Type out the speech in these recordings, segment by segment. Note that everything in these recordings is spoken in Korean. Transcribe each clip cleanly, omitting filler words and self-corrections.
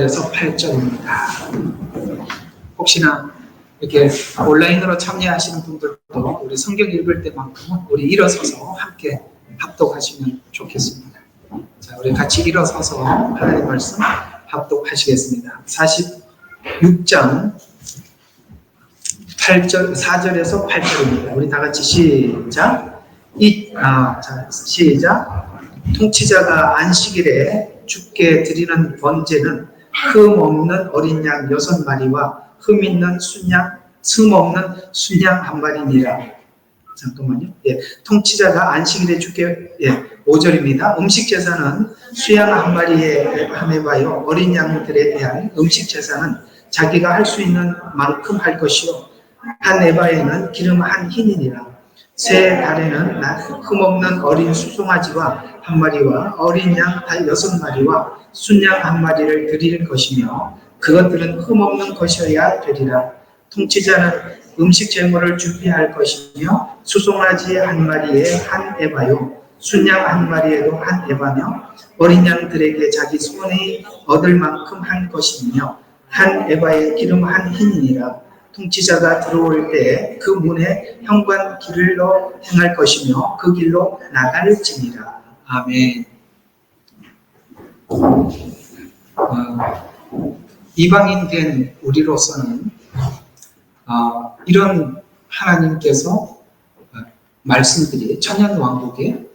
4절에서 8절입니다. 혹시나 이렇게 온라인으로 참여하시는 분들도 우리 성경 읽을 때만큼은 우리 일어서서 함께 합독하시면 좋겠습니다. 자, 우리 같이 일어서서 하나님 말씀 합독하시겠습니다. 46장 8절, 4절에서 8절입니다. 우리 다 같이 시작. 시작. 통치자가 안식일에 주께 드리는 번제는 흠 없는 어린 양 6마리와 흠 있는 슴 없는 순양 1마리니라. 잠깐만요. 예, 통치자가 안식일에 주께 5절입니다. 음식 제사는 수양 1마리에 한해봐요. 어린 양들에 대한 음식 제사는 자기가 할 수 있는 만큼 할 것이요, 한 에바에는 기름 한 흰이니라. 새 달에는 흠없는 어린 수송아지와 1마리와 어린 양 6마리와 순양 1마리를 드릴 것이며 그것들은 흠없는 것이어야 되리라. 통치자는 음식 제물을 준비할 것이며 수송아지 1마리에 한 에바요, 순양 1마리에도 한 에바며 어린 양들에게 자기 손이 얻을 만큼 한 것이며 한 에바에 기름 한 흰이니라. 통치자가 들어올 때 그 문에 현관 길로 행할 것이며 그 길로 나갈지니라. 아멘. 이방인 된 우리로서는 이런 하나님께서 말씀들이 천년왕국에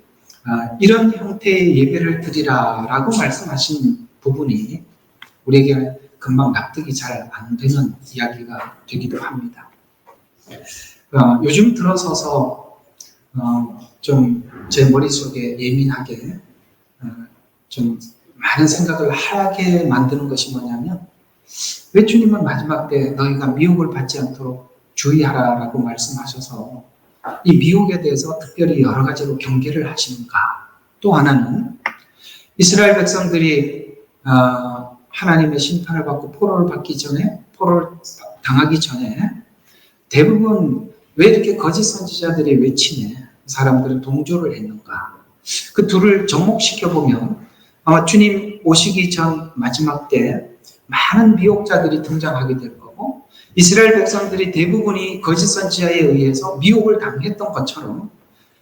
이런 형태의 예배를 드리라라고 말씀하신 부분이 우리에게 금방 납득이 잘 안 되는 이야기가 되기도 합니다. 요즘 들어서서 좀 제 머릿속에 예민하게 좀 많은 생각을 하게 만드는 것이 뭐냐면, 왜 주님은 마지막 때 너희가 미혹을 받지 않도록 주의하라라고 말씀하셔서 이 미혹에 대해서 특별히 여러 가지로 경계를 하시는가? 또 하나는 이스라엘 백성들이 하나님의 심판을 받고 포로를 당하기 전에 대부분 왜 이렇게 거짓 선지자들이 외치네? 사람들은 동조를 했는가? 그 둘을 접목시켜보면 아마 주님 오시기 전 마지막 때 많은 미혹자들이 등장하게 될 거고, 이스라엘 백성들이 대부분이 거짓 선지자에 의해서 미혹을 당했던 것처럼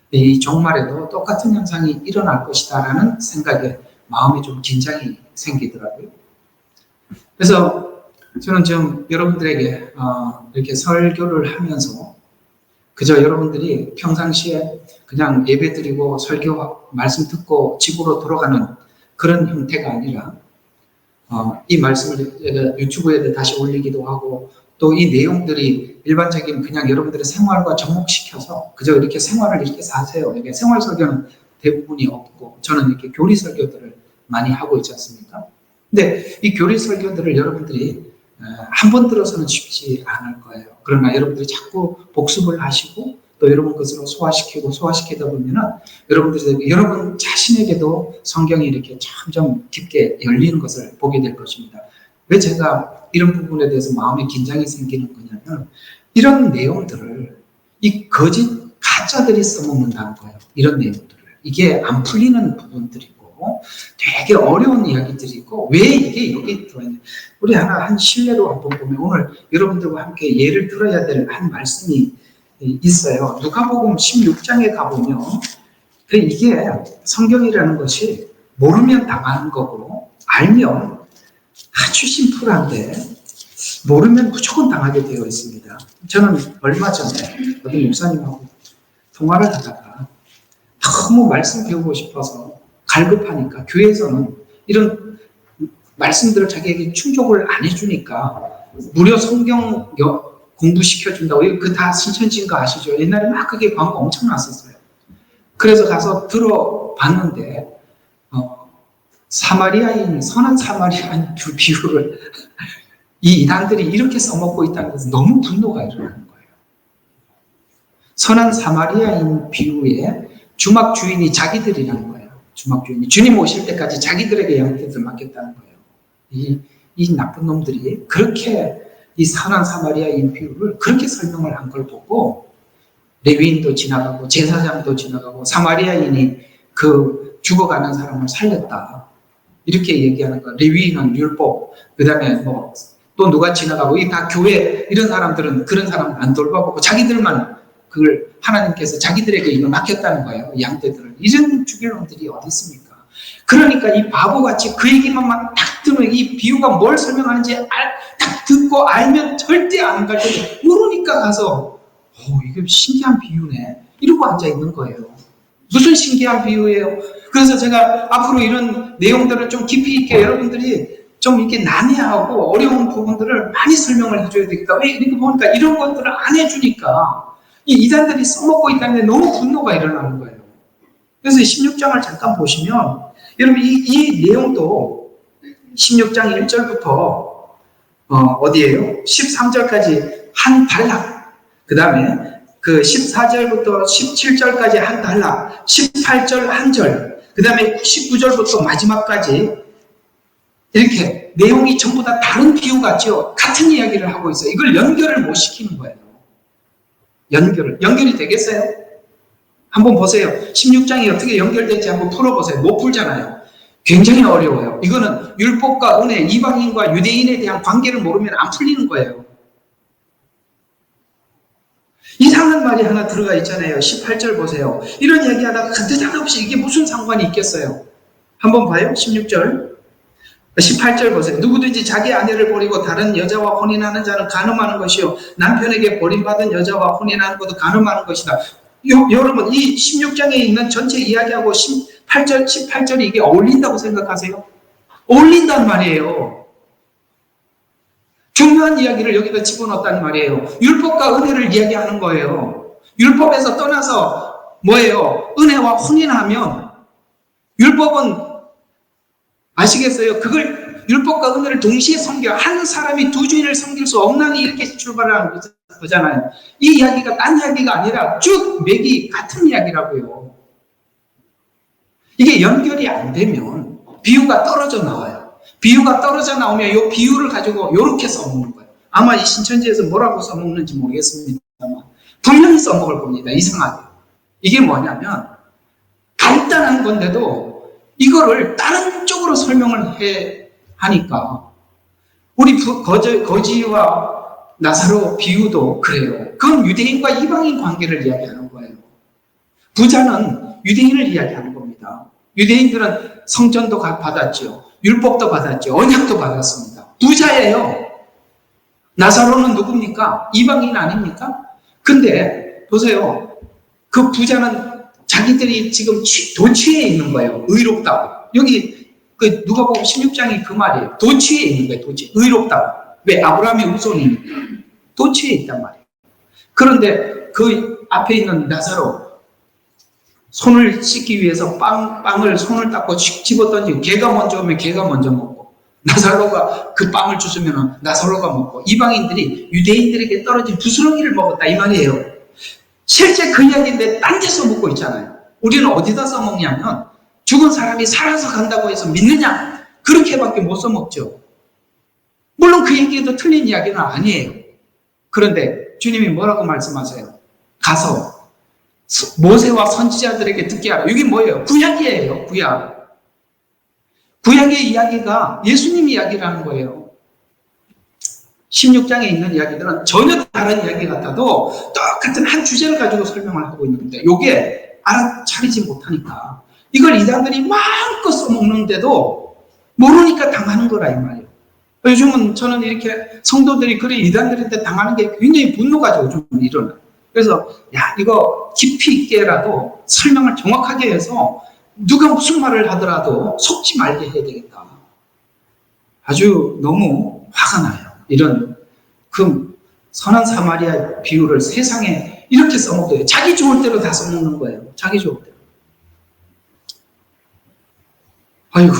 이 종말에도 똑같은 현상이 일어날 것이다라는 생각에 마음에 좀 긴장이 생기더라고요. 그래서 저는 지금 여러분들에게 이렇게 설교를 하면서 그저 여러분들이 평상시에 그냥 예배 드리고 설교 말씀 듣고 집으로 돌아가는 그런 형태가 아니라 이 말씀을 유튜브에 다시 올리기도 하고, 또 이 내용들이 일반적인 그냥 여러분들의 생활과 접목시켜서 그저 이렇게 생활을 이렇게 사세요. 이게 생활 설교는 대부분이 없고, 저는 이렇게 교리 설교들을 많이 하고 있지 않습니까? 근데 이 교리 설교들을 여러분들이 한 번 들어서는 쉽지 않을 거예요. 그러나 여러분들이 자꾸 복습을 하시고 또 여러분 것으로 소화시키다 보면은 여러분 자신에게도 성경이 이렇게 점점 깊게 열리는 것을 보게 될 것입니다. 왜 제가 이런 부분에 대해서 마음에 긴장이 생기는 거냐면, 이런 내용들을 이 가짜들이 써먹는다는 거예요. 이런 내용들을. 이게 안 풀리는 부분들이고 되게 어려운 이야기들이고, 왜 이게 여기 들어있냐. 우리 한 신뢰로 한번 보면 오늘 여러분들과 함께 예를 들어야 될 한 말씀이 있어요. 누가복음 16장에 가보면 이게 성경이라는 것이 모르면 당하는 거고 알면 아주 심플한데 모르면 무조건 당하게 되어 있습니다. 저는 얼마 전에 어떤 목사님하고 통화를 하다가 너무 말씀 배우고 싶어서 갈급하니까 교회에서는 이런 말씀들을 자기에게 충족을 안 해주니까 무료 성경 공부시켜준다고, 그 다 신천지인 거 아시죠? 옛날에 막 그게 광고 엄청 났었어요. 그래서 가서 들어봤는데 선한 사마리아인 비유를 이 이단들이 이렇게 써먹고 있다는 것은 너무 분노가 일어나는 거예요. 선한 사마리아인 비유에 주막 주인이 자기들이라는 거예요. 주막 주인이 주님 오실 때까지 자기들에게 양떼를 맡겼다는 거예요. 이 나쁜 놈들이 그렇게 이 선한 사마리아인 비유를 그렇게 설명을 한 걸 보고, 레위인도 지나가고 제사장도 지나가고 사마리아인이 그 죽어가는 사람을 살렸다, 이렇게 얘기하는 거. 레위인은 율법, 그 다음에 뭐 또 누가 지나가고, 이 다 교회 이런 사람들은 그런 사람 안 돌봐보고 자기들만 그걸 하나님께서 자기들에게 이거 맡겼다는 거예요. 양떼들을. 이런 죽일 놈들이 어디 있습니까? 그러니까 이 바보같이 그 얘기만 막 딱 들으면 이 비유가 뭘 설명하는지 딱 듣고 알면 절대 안 갈 텐데 모르니까 가서 이게 신기한 비유네 이러고 앉아 있는 거예요. 무슨 신기한 비유예요? 그래서 제가 앞으로 이런 내용들을 좀 깊이 있게 여러분들이 좀 이렇게 난해하고 어려운 부분들을 많이 설명을 해줘야 되겠다. 왜 이렇게 보니까 이런 것들을 안 해주니까 이 이단들이 써먹고 있다는 데 너무 분노가 일어나는 거예요. 그래서 16장을 잠깐 보시면 여러분 이 내용도 16장 1절부터 어디예요? 13절까지 한 단락, 그 다음에 그 14절부터 17절까지 한 단락, 18절 한 절, 그 다음에 19절부터 마지막까지 이렇게 내용이 전부 다 다른 비유 같죠? 같은 이야기를 하고 있어요. 이걸 연결을 못 시키는 거예요. 연결이 되겠어요? 한번 보세요. 16장이 어떻게 연결될지 한번 풀어보세요. 못 풀잖아요. 굉장히 어려워요. 이거는 율법과 은혜, 이방인과 유대인에 대한 관계를 모르면 안 풀리는 거예요. 이상한 말이 하나 들어가 있잖아요. 18절 보세요. 이런 얘기하다가 느닷없이 이게 무슨 상관이 있겠어요? 한번 봐요. 16절. 18절 보세요. 누구든지 자기 아내를 버리고 다른 여자와 혼인하는 자는 간음하는 것이요 남편에게 버림받은 여자와 혼인하는 것도 간음하는 것이다. 여러분 이 16장에 있는 전체 이야기하고 18절이 이게 어울린다고 생각하세요? 어울린단 말이에요. 중요한 이야기를 여기다 집어넣었단 말이에요. 율법과 은혜를 이야기하는 거예요. 율법에서 떠나서 뭐예요? 은혜와 혼인하면 율법은 아시겠어요? 그걸 율법과 은혜를 동시에 섬겨 한 사람이 두 주인을 섬길 수 없나니 이렇게 출발하는 거잖아요. 이 이야기가 딴 이야기가 아니라 쭉 맥이 같은 이야기라고요. 이게 연결이 안 되면 비유가 떨어져 나와요. 비유가 떨어져 나오면 이 비유를 가지고 이렇게 써먹는 거예요. 아마 이 신천지에서 뭐라고 써먹는지 모르겠습니다만 분명히 써먹을 겁니다. 이상하게. 이게 뭐냐면 간단한 건데도 이거를 다른 쪽으로 설명을 하니까 우리 거지와 나사로 비유도 그래요. 그건 유대인과 이방인 관계를 이야기하는 거예요. 부자는 유대인을 이야기하는 겁니다. 유대인들은 성전도 받았죠. 율법도 받았죠. 언약도 받았습니다. 부자예요. 나사로는 누굽니까? 이방인 아닙니까? 근데 보세요. 그 부자는 자기들이 지금 도취해 있는 거예요. 의롭다. 여기 누가 보면 16장이 그 말이에요. 도취해 있는 거예요. 도취. 의롭다. 왜? 아브라함의 후손이니까. 도취해 있단 말이에요. 그런데 그 앞에 있는 나사로 손을 씻기 위해서 빵을 손을 닦고 집어 던지고 개가 먼저 오면 개가 먼저 먹고 나사로가 그 빵을 주스면 나사로가 먹고 이방인들이 유대인들에게 떨어진 부스러기를 먹었다 이 말이에요. 실제 그 이야기인데 딴 데 써먹고 있잖아요. 우리는 어디다 써먹냐면 죽은 사람이 살아서 간다고 해서 믿느냐? 그렇게밖에 못 써먹죠. 물론 그 얘기도 틀린 이야기는 아니에요. 그런데 주님이 뭐라고 말씀하세요? 가서 모세와 선지자들에게 듣게 하라. 이게 뭐예요? 구약이에요. 구약. 구약의 이야기가 예수님 이야기라는 거예요. 16장에 있는 이야기들은 전혀 다른 이야기 같아도 똑같은 한 주제를 가지고 설명을 하고 있는데 이게 알아차리지 못하니까 이걸 이단들이 마음껏 써먹는데도 모르니까 당하는 거라 이 말이에요. 요즘은 저는 이렇게 성도들이 그래 이단들한테 당하는 게 굉장히 분노가 요즘 일어나요. 그래서 이거 깊이 있게라도 설명을 정확하게 해서 누가 무슨 말을 하더라도 속지 말게 해야 되겠다. 아주 너무 화가 나요. 이런 그 선한 사마리아 비유를 세상에 이렇게 써먹어요. 자기 좋을 대로 다 써먹는 거예요. 자기 좋을 대로. 아이고,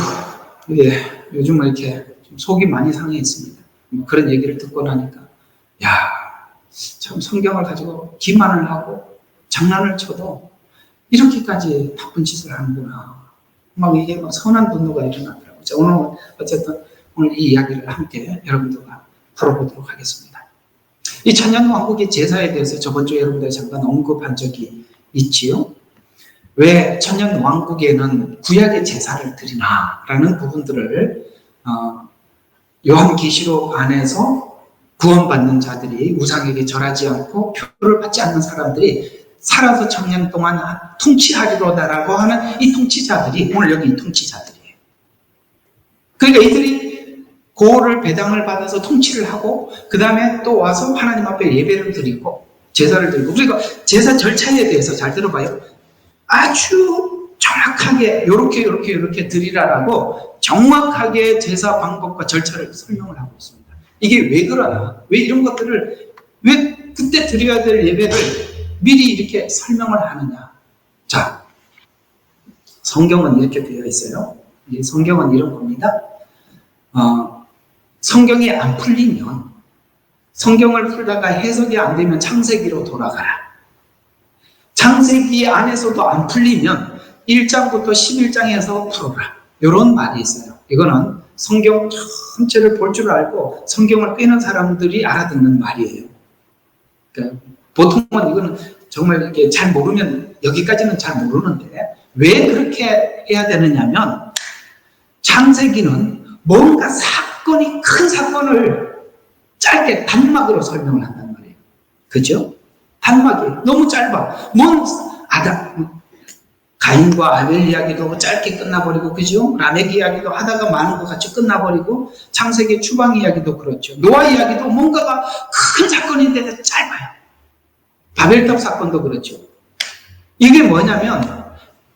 요즘은 이렇게 속이 많이 상해 있습니다. 그런 얘기를 듣고 나니까 참 성경을 가지고 기만을 하고 장난을 쳐도 이렇게까지 나쁜 짓을 하는구나. 이게 선한 분노가 일어나더라고요. 오늘 어쨌든 오늘 이 이야기를 함께 여러분들과 풀어보도록 하겠습니다. 이 천년왕국의 제사에 대해서 저번 주에 여러분들 잠깐 언급한 적이 있지요. 왜 천년 왕국에는 구약의 제사를 드리나라는 부분들을 요한계시록 안에서 구원받는 자들이 우상에게 절하지 않고 표를 받지 않는 사람들이 살아서 천년 동안 통치하리로다라고 하는 이 통치자들이 오늘 여기 이 통치자들이에요. 그러니까 이들이 고를 배당을 받아서 통치를 하고 그 다음에 또 와서 하나님 앞에 예배를 드리고 제사를 드리고, 그러니까 제사 절차에 대해서 잘 들어봐요. 아주 정확하게 요렇게 드리라라고 정확하게 제사 방법과 절차를 설명을 하고 있습니다. 이게 왜 그러나? 왜 이런 것들을, 왜 그때 드려야 될 예배를 미리 이렇게 설명을 하느냐? 자, 성경은 이렇게 되어 있어요. 이 성경은 이런 겁니다. 성경이 안 풀리면, 성경을 풀다가 해석이 안 되면 창세기로 돌아가라. 창세기 안에서도 안 풀리면 1장부터 11장에서 풀어라. 이런 말이 있어요. 이거는 성경 전체를 볼 줄 알고 성경을 꿰는 사람들이 알아듣는 말이에요. 그러니까 보통은 이거는 정말 이렇게 잘 모르면, 여기까지는 잘 모르는데 왜 그렇게 해야 되느냐면, 창세기는 뭔가 큰 사건을 짧게 단막으로 설명을 한단 말이에요. 그죠? 단막이 너무 짧아. 가인과 아벨 이야기도 짧게 끝나버리고, 그죠? 라멕 이야기도 하다가 많은 것 같이 끝나버리고, 창세기 추방 이야기도 그렇죠. 노아 이야기도 뭔가가 큰 사건인데 짧아요. 바벨탑 사건도 그렇죠. 이게 뭐냐면,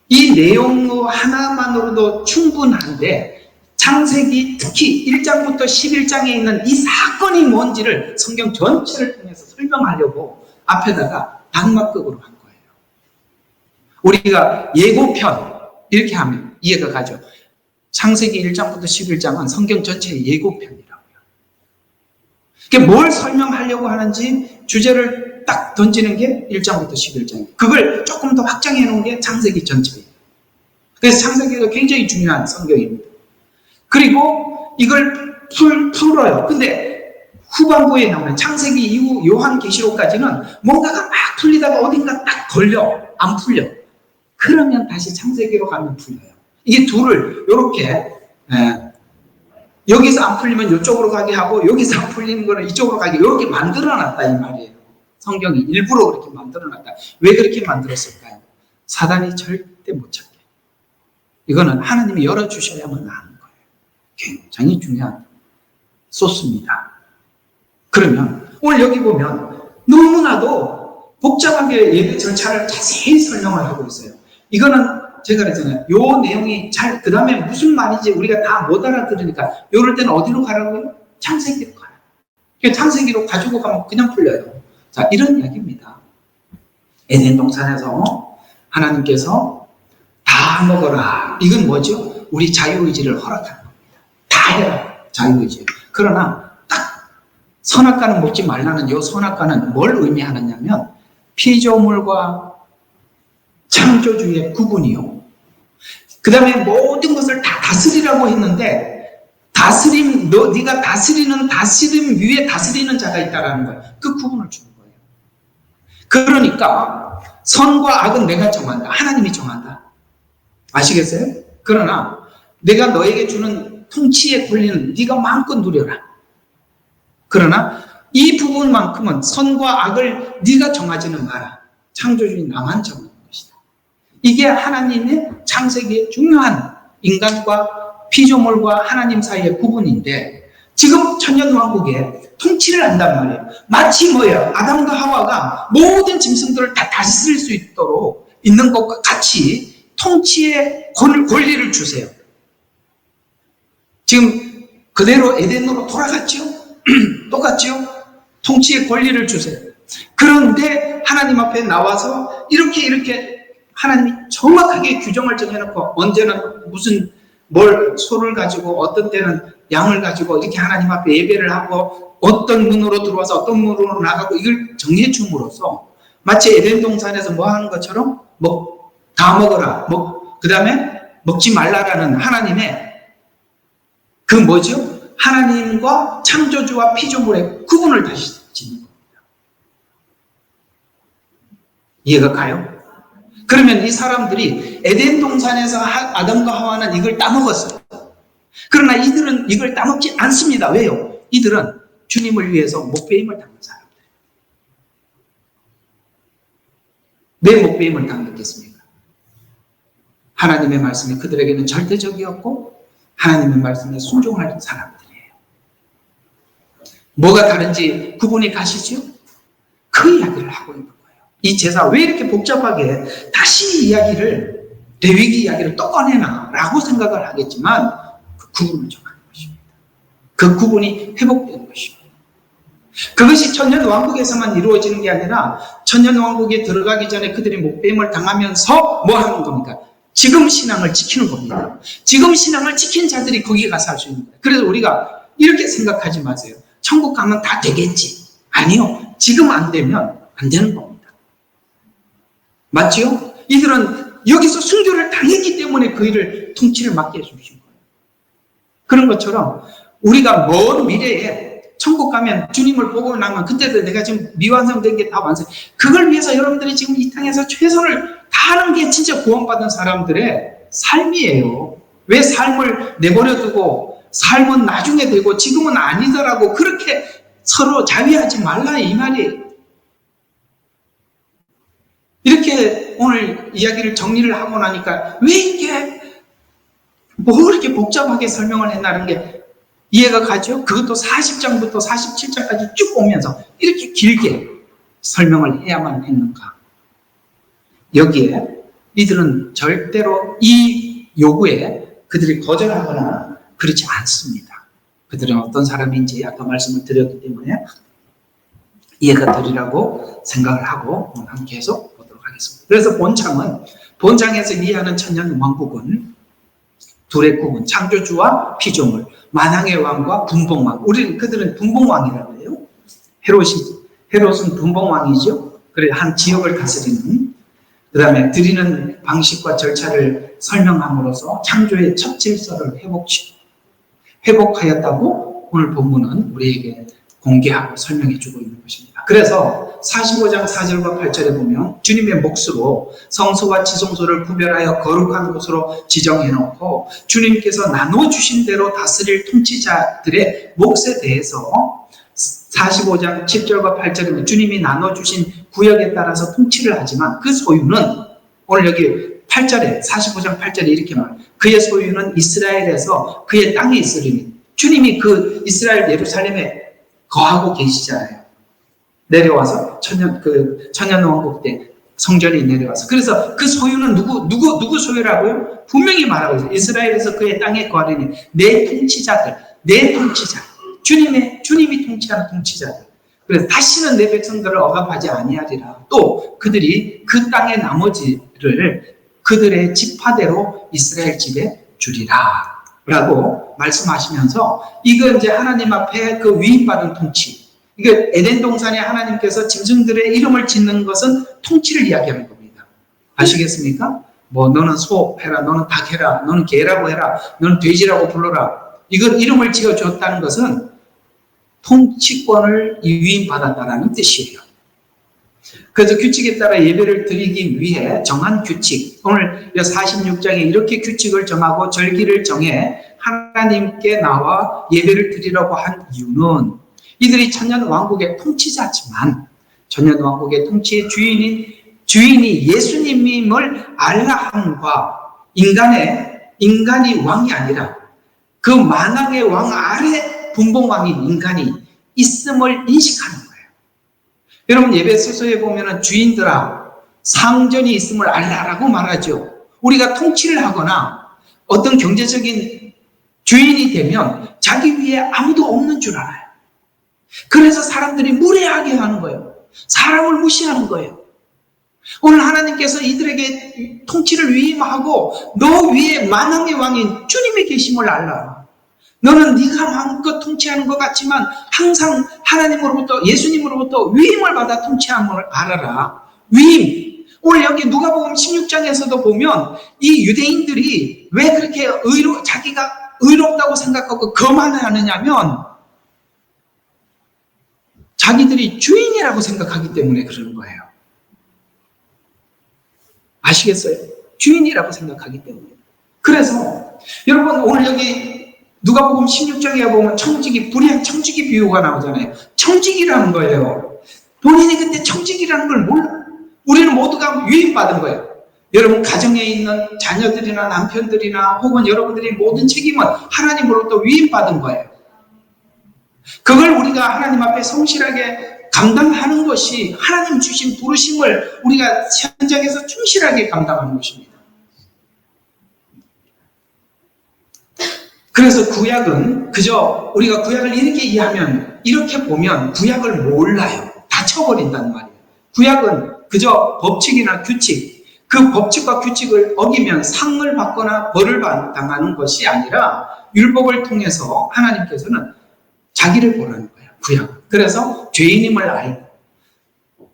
이 내용 하나만으로도 충분한데, 창세기 특히 1장부터 11장에 있는 이 사건이 뭔지를 성경 전체를 통해서 설명하려고 앞에다가 단막극으로 한 거예요. 우리가 예고편 이렇게 하면 이해가 가죠. 창세기 1장부터 11장은 성경 전체의 예고편이라고요. 이게 뭘 설명하려고 하는지 주제를 딱 던지는 게 1장부터 11장이에요. 그걸 조금 더 확장해 놓은 게 창세기 전체예요. 그래서 창세기가 굉장히 중요한 성경입니다. 그리고 이걸 풀어요. 근데 후반부에 나오는 창세기 이후 요한계시록까지는 뭔가가 막 풀리다가 어딘가 딱 걸려. 안 풀려. 그러면 다시 창세기로 가면 풀려요. 이게 둘을 이렇게 여기서 안 풀리면 이쪽으로 가게 하고, 여기서 안 풀리는 거는 이쪽으로 가게, 이렇게 만들어놨다 이 말이에요. 성경이 일부러 그렇게 만들어놨다. 왜 그렇게 만들었을까요? 사단이 절대 못 찾게. 이거는 하나님이 열어주셔야만 아는 거예요. 굉장히 중요한 소스입니다. 그러면 오늘 여기 보면 너무나도 복잡하게 예배 절차를 자세히 설명을 하고 있어요. 이거는 제가 그랬잖아요. 요 내용이 그 다음에 무슨 말인지 우리가 다 못 알아들으니까 이럴 때는 어디로 가라고요? 창세기로 가요. 창세기로 가지고 가면 그냥 풀려요. 자, 이런 이야기입니다. 에덴 동산에서 하나님께서 다 먹어라. 이건 뭐죠? 우리 자유의지를 허락하는 겁니다. 다 해라. 자유의지. 그러나 딱 선악과는 먹지 말라는 이 선악과는 뭘 의미하느냐면, 피조물과 창조주의 구분이요. 그 다음에 모든 것을 다 다스리라고 했는데, 네가 다스림 위에 다스리는 자가 있다라는 거예요. 그 구분을 주는 거예요. 그러니까 선과 악은 내가 정한다. 하나님이 정한다. 아시겠어요? 그러나 내가 너에게 주는 통치의 권리는 네가 마음껏 누려라. 그러나 이 부분만큼은 선과 악을 네가 정하지는 마라. 창조주인 나만 정하는 것이다. 이게 하나님의 창세기의 중요한 인간과 피조물과 하나님 사이의 구분인데, 지금 천년왕국에 통치를 한단 말이에요. 마치 뭐예요? 아담과 하와가 모든 짐승들을 다 다스릴 수 있도록 있는 것과 같이 통치의 권리를 주세요. 지금 그대로 에덴으로 돌아갔죠? 똑같죠? 통치의 권리를 주세요. 그런데 하나님 앞에 나와서 이렇게 하나님이 정확하게 규정을 정해놓고, 언제는 소를 가지고, 어떤 때는 양을 가지고 이렇게 하나님 앞에 예배를 하고, 어떤 문으로 들어와서 어떤 문으로 나가고, 이걸 정해 줌으로써 마치 에덴 동산에서 뭐 하는 것처럼 다 먹어라, 그 다음에 먹지 말라라는 하나님의 그 뭐죠? 하나님과 창조주와 피조물의 구분을 다시 짓는 겁니다. 이해가 가요? 그러면 이 사람들이 에덴 동산에서 아담과 하와는 이걸 따먹었어요. 그러나 이들은 이걸 따먹지 않습니다. 왜요? 이들은 주님을 위해서 목배임을 당한 사람들. 왜 목배임을 당했겠습니까? 하나님의 말씀이 그들에게는 절대적이었고 하나님의 말씀에 순종할 사람들이에요. 뭐가 다른지 구분이 가시죠? 그 이야기를 하고 있는 거예요. 이 제사 왜 이렇게 복잡하게 다시 이야기를, 레위기 이야기를 또 꺼내나 라고 생각을 하겠지만 그 구분을 정하는 것입니다. 그 구분이 회복되는 것입니다. 그것이 천년왕국에서만 이루어지는 게 아니라 천년왕국에 들어가기 전에 그들이 목배임을 당하면서 뭐 하는 겁니까? 지금 신앙을 지키는 겁니다. 지금 신앙을 지킨 자들이 거기 가서 할 수 있는 거예요. 그래서 우리가 이렇게 생각하지 마세요. 천국 가면 다 되겠지. 아니요. 지금 안 되면 안 되는 겁니다. 맞지요? 이들은 여기서 순교를 당했기 때문에 그 일을 통치를 맡게 해주신 거예요. 그런 것처럼 우리가 먼 미래에 천국 가면 주님을 보고 나면 그때도 내가 지금 미완성된 게 다 완성. 그걸 위해서 여러분들이 지금 이 땅에서 최선을 다하는 게 진짜 구원받은 사람들의 삶이에요. 왜 삶을 내버려두고 삶은 나중에 되고 지금은 아니더라고 그렇게 서로 자위하지 말라 이 말이에요. 이렇게 오늘 이야기를 정리를 하고 나니까 왜 이렇게 뭐 이렇게 복잡하게 설명을 했나는 게 이해가 가죠? 그것도 40장부터 47장까지 쭉 오면서 이렇게 길게 설명을 해야만 했는가? 여기에 이들은 절대로 이 요구에 그들이 거절하거나 그렇지 않습니다. 그들은 어떤 사람인지 아까 말씀을 드렸기 때문에 이해가 되리라고 생각을 하고 함께 계속 보도록 하겠습니다. 그래서 본장에서 이해하는 천년왕국은 둘의 구분, 창조주와 피조물, 만왕의 왕과 분봉왕. 그들은 분봉왕이라고 해요. 헤롯은 분봉왕이죠. 그래 한 지역을 다스리는. 그 다음에 드리는 방식과 절차를 설명함으로써 창조의 첫 질서를 회복하였다고 오늘 본문은 우리에게 공개하고 설명해 주고 있는 것입니다. 그래서 45장 4절과 8절에 보면 주님의 몫으로 성소와 지성소를 구별하여 거룩한 곳으로 지정해 놓고 주님께서 나눠주신 대로 다스릴 통치자들의 몫에 대해서 45장 10절과 8절에 주님이 나눠주신 구역에 따라서 통치를 하지만 그 소유는 오늘 여기 8절에 45장 8절에 이렇게 말해요. 그의 소유는 이스라엘에서 그의 땅에 있으리니 주님이 그 이스라엘 예루살렘에 거하고 계시잖아요. 내려와서 천년왕국 때 성전이 내려와서 그래서 그 소유는 누구 소유라고요? 분명히 말하고 있어요. 이스라엘에서 그의 땅에 거하리니 내 통치자들, 내 통치자, 주님이 통치하는 통치자들. 그래서 다시는 내 백성들을 억압하지 아니하리라. 또 그들이 그 땅의 나머지를 그들의 지파대로 이스라엘 집에 주리라. 라고 말씀하시면서 이거 이제 하나님 앞에 그 위임받은 통치. 이거 에덴 동산에 하나님께서 짐승들의 이름을 짓는 것은 통치를 이야기하는 겁니다. 아시겠습니까? 뭐 너는 소 해라, 너는 닭 해라, 너는 개라고 해라, 너는 돼지라고 불러라. 이걸 이름을 지어줬다는 것은 통치권을 위임받았다는 뜻이에요. 그래서 규칙에 따라 예배를 드리기 위해 정한 규칙, 오늘 46장에 이렇게 규칙을 정하고 절기를 정해 하나님께 나와 예배를 드리려고 한 이유는 이들이 천년왕국의 통치자지만 천년왕국의 통치의 주인이 예수님임을 알라 함과 인간이 왕이 아니라 그 만왕의 왕 아래 분봉왕인 인간이 있음을 인식하는 거예요. 여러분 예배소서에 보면 주인들아 상전이 있음을 알라라고 말하죠. 우리가 통치를 하거나 어떤 경제적인 주인이 되면 자기 위에 아무도 없는 줄 알아요. 그래서 사람들이 무례하게 하는 거예요. 사람을 무시하는 거예요. 오늘 하나님께서 이들에게 통치를 위임하고 너 위에 만왕의 왕인 주님이 계심을 알라. 너는 네가 마음껏 통치하는 것 같지만 항상 하나님으로부터 예수님으로부터 위임을 받아 통치함을 알아라. 위임. 오늘 여기 누가복음 16장에서도 보면 이 유대인들이 왜 그렇게 자기가 의롭다고 생각하고 거만을 하느냐면 자기들이 주인이라고 생각하기 때문에 그러는 거예요. 아시겠어요? 주인이라고 생각하기 때문에. 그래서 여러분 오늘 여기 누가복음 16장에 보면 청지기, 불의한 청지기 비유가 나오잖아요. 청지기라는 거예요. 본인이 그때 청지기라는 걸 몰라. 우리는 모두가 유인받은 거예요. 여러분 가정에 있는 자녀들이나 남편들이나 혹은 여러분들의 모든 책임은 하나님으로부터 위임받은 거예요. 그걸 우리가 하나님 앞에 성실하게 감당하는 것이 하나님 주신 부르심을 우리가 현장에서 충실하게 감당하는 것입니다. 그래서 구약은 그저 우리가 구약을 이렇게 이해하면, 이렇게 보면 구약을 몰라요. 다쳐버린다는 말이에요. 구약은 그저 법칙이나 규칙, 그 법칙과 규칙을 어기면 상을 받거나 벌을 당하는 것이 아니라 율법을 통해서 하나님께서는 자기를 보라는 거예요. 구약. 그래서 죄인임을 알고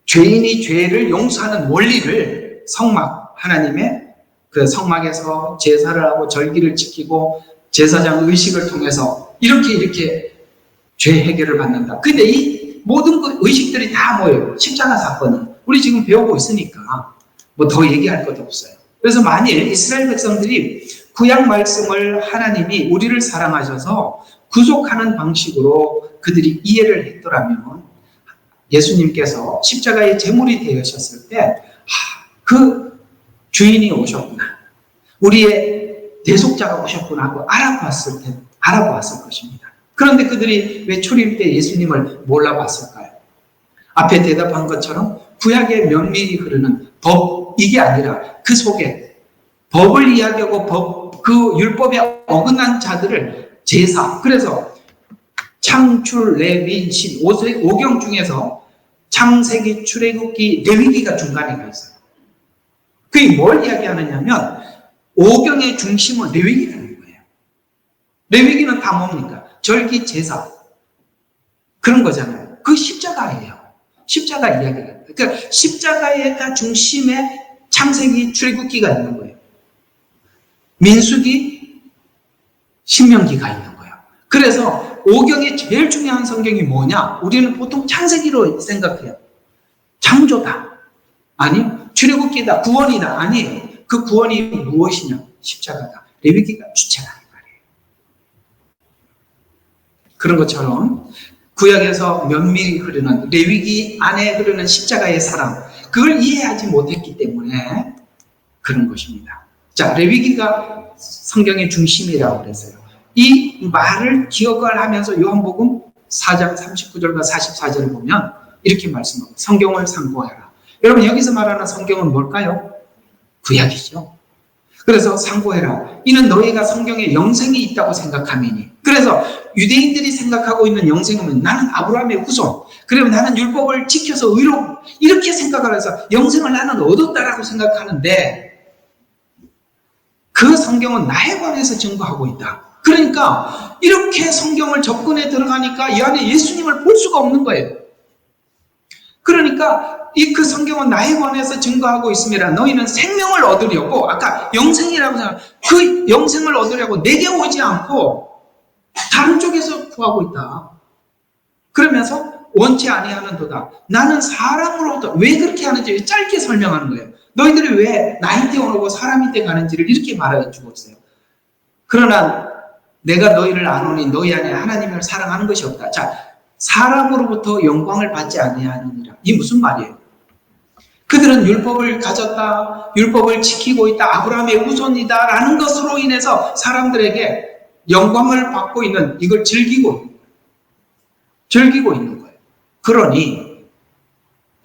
죄인이 죄를 용서하는 원리를 성막, 하나님의 그 성막에서 제사를 하고 절기를 지키고 제사장 의식을 통해서 이렇게 죄 해결을 받는다. 근데 이 모든 그 의식들이 다 뭐예요? 십자가 사건이. 우리 지금 배우고 있으니까 뭐 더 얘기할 것도 없어요. 그래서 만일 이스라엘 백성들이 구약 말씀을 하나님이 우리를 사랑하셔서 구속하는 방식으로 그들이 이해를 했더라면 예수님께서 십자가의 제물이 되셨을 때 그 주인이 오셨구나, 우리의 대속자가 오셨구나 하고 알아보았을 것입니다. 그런데 그들이 왜 초림 때 예수님을 몰라봤을까요? 앞에 대답한 것처럼 구약에 면밀히 흐르는 법, 이게 아니라 그 속에 법을 이야기하고 그 율법에 어긋난 자들을 제사, 그래서 창출, 레위, 신, 5경 중에서 창세기, 출애굽기, 레위기가 중간에 가 있어요. 그게 뭘 이야기하느냐면 5경의 중심은 레위기라는 거예요. 레위기는 다 뭡니까? 절기, 제사, 그런 거잖아요. 그 십자가예요. 십자가 이야기가. 그러니까 십자가가 중심에 창세기, 출애굽기가 있는 거예요. 민수기, 신명기가 있는 거예요. 그래서 5경의 제일 중요한 성경이 뭐냐? 우리는 보통 창세기로 생각해요. 창조다. 아니, 출애굽기다. 구원이다. 아니에요. 그 구원이 무엇이냐? 십자가다. 레위기가 주체라는 말이에요. 그런 것처럼 구약에서 면밀히 흐르는 레위기 안에 흐르는 십자가의 사랑, 그걸 이해하지 못했기 때문에 그런 것입니다. 자, 레위기가 성경의 중심이라고 그랬어요. 이 말을 기억을 하면서 요한복음 4장 39절과 44절을 보면 이렇게 말씀합니다. 성경을 상고하라. 여러분 여기서 말하는 성경은 뭘까요? 구약이죠. 그래서 상고해라. 이는 너희가 성경에 영생이 있다고 생각함이니. 그래서 유대인들이 생각하고 있는 영생은 나는 아브라함의 후손, 그러면 나는 율법을 지켜서 의로, 이렇게 생각을 해서 영생을 나는 얻었다라고 생각하는데 그 성경은 나에 관해서 증거하고 있다. 그러니까 이렇게 성경을 접근해 들어가니까 이 안에 예수님을 볼 수가 없는 거예요. 그러니까 그 성경은 나에 관해서 증거하고 있음이라 너희는 생명을 얻으려고, 아까 영생이라고 생각, 그 영생을 얻으려고 내게 오지 않고 다른 쪽에서 구하고 있다. 그러면서 원치 아니하는도다. 나는 사람으로부터, 왜 그렇게 하는지 짧게 설명하는 거예요. 너희들이 왜 나한테 오고 사람이 돼 가는지를 이렇게 말해주고 있어요. 그러나 내가 너희를 아노니 너희 안에 하나님을 사랑하는 것이 없다. 자, 사람으로부터 영광을 받지 아니하느니라. 이 무슨 말이에요? 그들은 율법을 가졌다, 율법을 지키고 있다, 아브라함의 후손이다 라는 것으로 인해서 사람들에게 영광을 받고 있는, 이걸 즐기고 있는 거예요. 그러니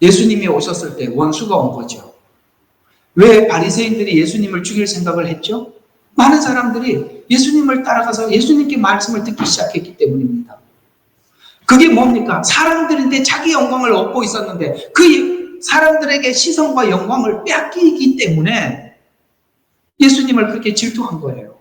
예수님이 오셨을 때 원수가 온 거죠. 왜 바리새인들이 예수님을 죽일 생각을 했죠? 많은 사람들이 예수님을 따라가서 예수님께 말씀을 듣기 시작했기 때문입니다. 그게 뭡니까? 사람들인데 자기 영광을 얻고 있었는데 그 사람들에게 시선과 영광을 빼앗기기 때문에 예수님을 그렇게 질투한 거예요.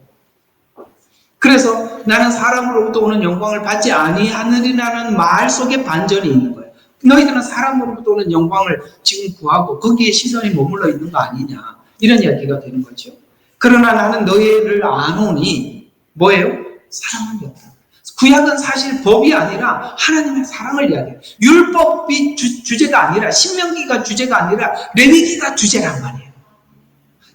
그래서 나는 사람으로부터 오는 영광을 받지 아니하느니라는 말 속에 반전이 있는 거예요. 너희들은 사람으로부터 오는 영광을 지금 구하고 거기에 시선이 머물러 있는 거 아니냐, 이런 이야기가 되는 거죠. 그러나 나는 너희를 아노니 뭐예요? 사랑은 없다. 구약은 사실 법이 아니라 하나님의 사랑을 이야기해요. 율법이 주제가 아니라, 신명기가 주제가 아니라 레위기가 주제란 말이에요.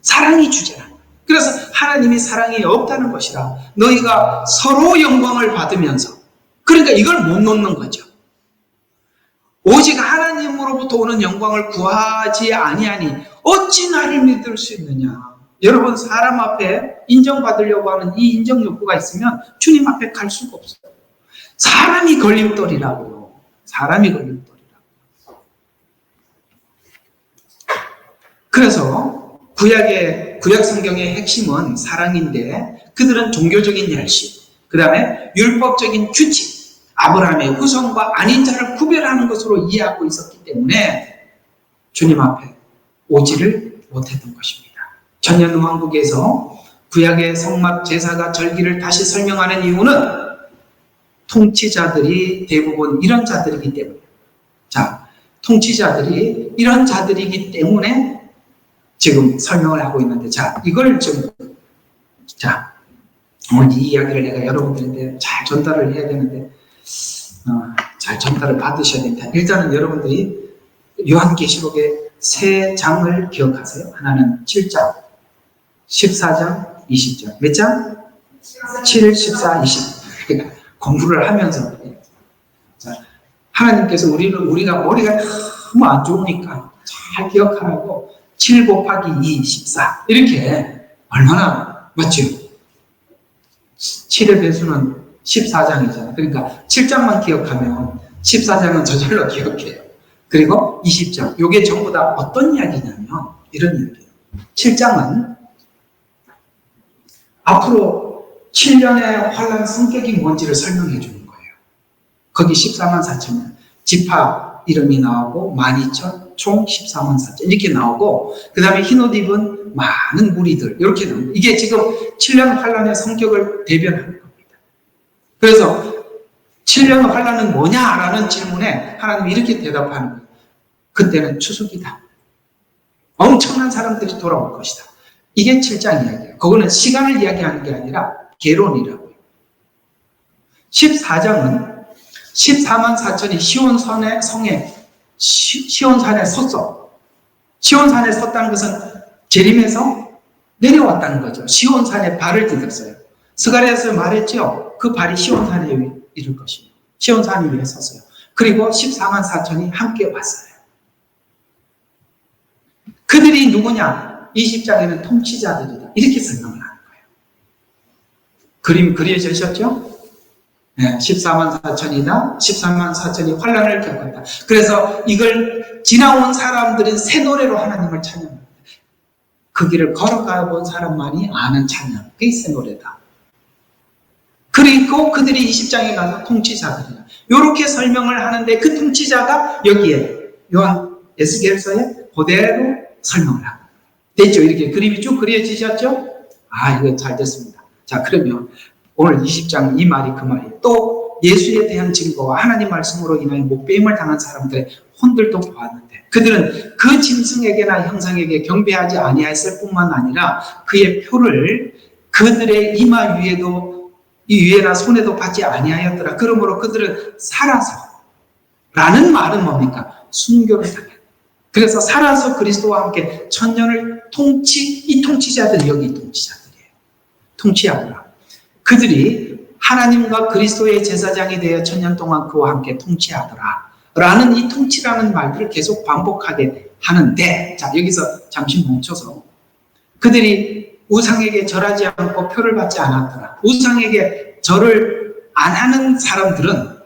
사랑이 주제라. 그래서 하나님이 사랑이 없다는 것이라 너희가 서로 영광을 받으면서, 그러니까 이걸 못 놓는 거죠. 오직 하나님으로부터 오는 영광을 구하지 아니하니 어찌 나를 믿을 수 있느냐. 여러분, 사람 앞에 인정받으려고 하는 이 인정 욕구가 있으면 주님 앞에 갈 수가 없어요. 사람이 걸림돌이라고요. 사람이 걸림돌이라고. 그래서 구약 성경의 핵심은 사랑인데, 그들은 종교적인 열심, 그 다음에 율법적인 규칙, 아브라함의 후손과 아닌 자를 구별하는 것으로 이해하고 있었기 때문에 주님 앞에 오지를 못했던 것입니다. 천년왕국에서 구약의 성막 제사가 절기를 다시 설명하는 이유는 통치자들이 대부분 이런 자들이기 때문에, 자, 통치자들이 이런 자들이기 때문에 지금 설명을 하고 있는데, 자, 이걸 좀, 자, 오늘 이 이야기를 내가 여러분들한테 잘 전달을 해야 되는데, 잘 전달을 받으셔야 됩니다. 일단은 여러분들이 요한계시록의 세 장을 기억하세요. 하나는 7장, 14장, 20장. 몇 장? 7, 14, 20. 그러니까 공부를 하면서, 자, 하나님께서 우리가 머리가 너무 안 좋으니까 잘 기억하라고 7 곱하기 2, 14. 이렇게 얼마나 맞죠? 7의 배수는 14장이잖아요. 그러니까 7장만 기억하면 14장은 저절로 기억해요. 그리고 20장. 이게 전부 다 어떤 이야기냐면 이런 이야기예요. 7장은 앞으로 7년의 환란 성격이 뭔지를 설명해 주는 거예요. 거기 14만 4천명. 지파 이름이 나오고 12,000, 총 14만 4천 이렇게 나오고, 그 다음에 흰옷 입은 많은 무리들 이렇게 나옵니다. 이게 지금 7년 환란의 성격을 대변하는 겁니다. 그래서 7년 환란은 뭐냐라는 질문에 하나님이 이렇게 대답하는 거예요. 그때는 추수기다. 엄청난 사람들이 돌아올 것이다. 이게 7장 이야기예요. 그거는 시간을 이야기하는 게 아니라 개론이라고요. 14장은 14만 4천이 시온산에 섰어. 시온산에 섰다는 것은 재림에서 내려왔다는 거죠. 시온산에 발을 디뎠어요. 스가랴에서 말했죠. 그 발이 시온산에 이를 것이에요. 시온산 위에 섰어요. 그리고 14만 4천이 함께 왔어요. 그들이 누구냐? 20장에는 통치자들이다. 이렇게 설명을 하는 거예요. 그림 그려지셨죠? 네, 14만 4천이다. 14만 4천이 환란을 겪었다. 그래서 이걸 지나온 사람들은 새 노래로 하나님을 찬양합니다. 그 길을 걸어가 본 사람만이 아는 찬양. 그게 새 노래다. 그리고 그들이 20장에 가서 통치자들이다. 이렇게 설명을 하는데 그 통치자가 여기에 요한 에스겔서에 그대로 설명을 합니다. 됐죠? 이렇게 그림이 쭉 그려지셨죠? 이거 잘 됐습니다. 자, 그러면 오늘 20장 이 말이 그 말이에요. 또 예수에 대한 증거와 하나님 말씀으로 인하여 목배임을 당한 사람들의 혼들도 보았는데 그들은 그 짐승에게나 형상에게 경배하지 아니하였을 뿐만 아니라 그의 표를 그들의 이마 위에도 이 위에나 손에도 받지 아니하였더라. 그러므로 그들은 살아서, 라는 말은 뭡니까? 순교를 당해. 그래서 살아서 그리스도와 함께 천년을 이 통치자들이 여기 통치자들이에요. 통치하더라. 그들이 하나님과 그리스도의 제사장이 되어 천년 동안 그와 함께 통치하더라. 라는 이 통치라는 말들을 계속 반복하게 하는데, 자, 여기서 잠시 멈춰서 그들이 우상에게 절하지 않고 표를 받지 않았더라. 우상에게 절을 안 하는 사람들은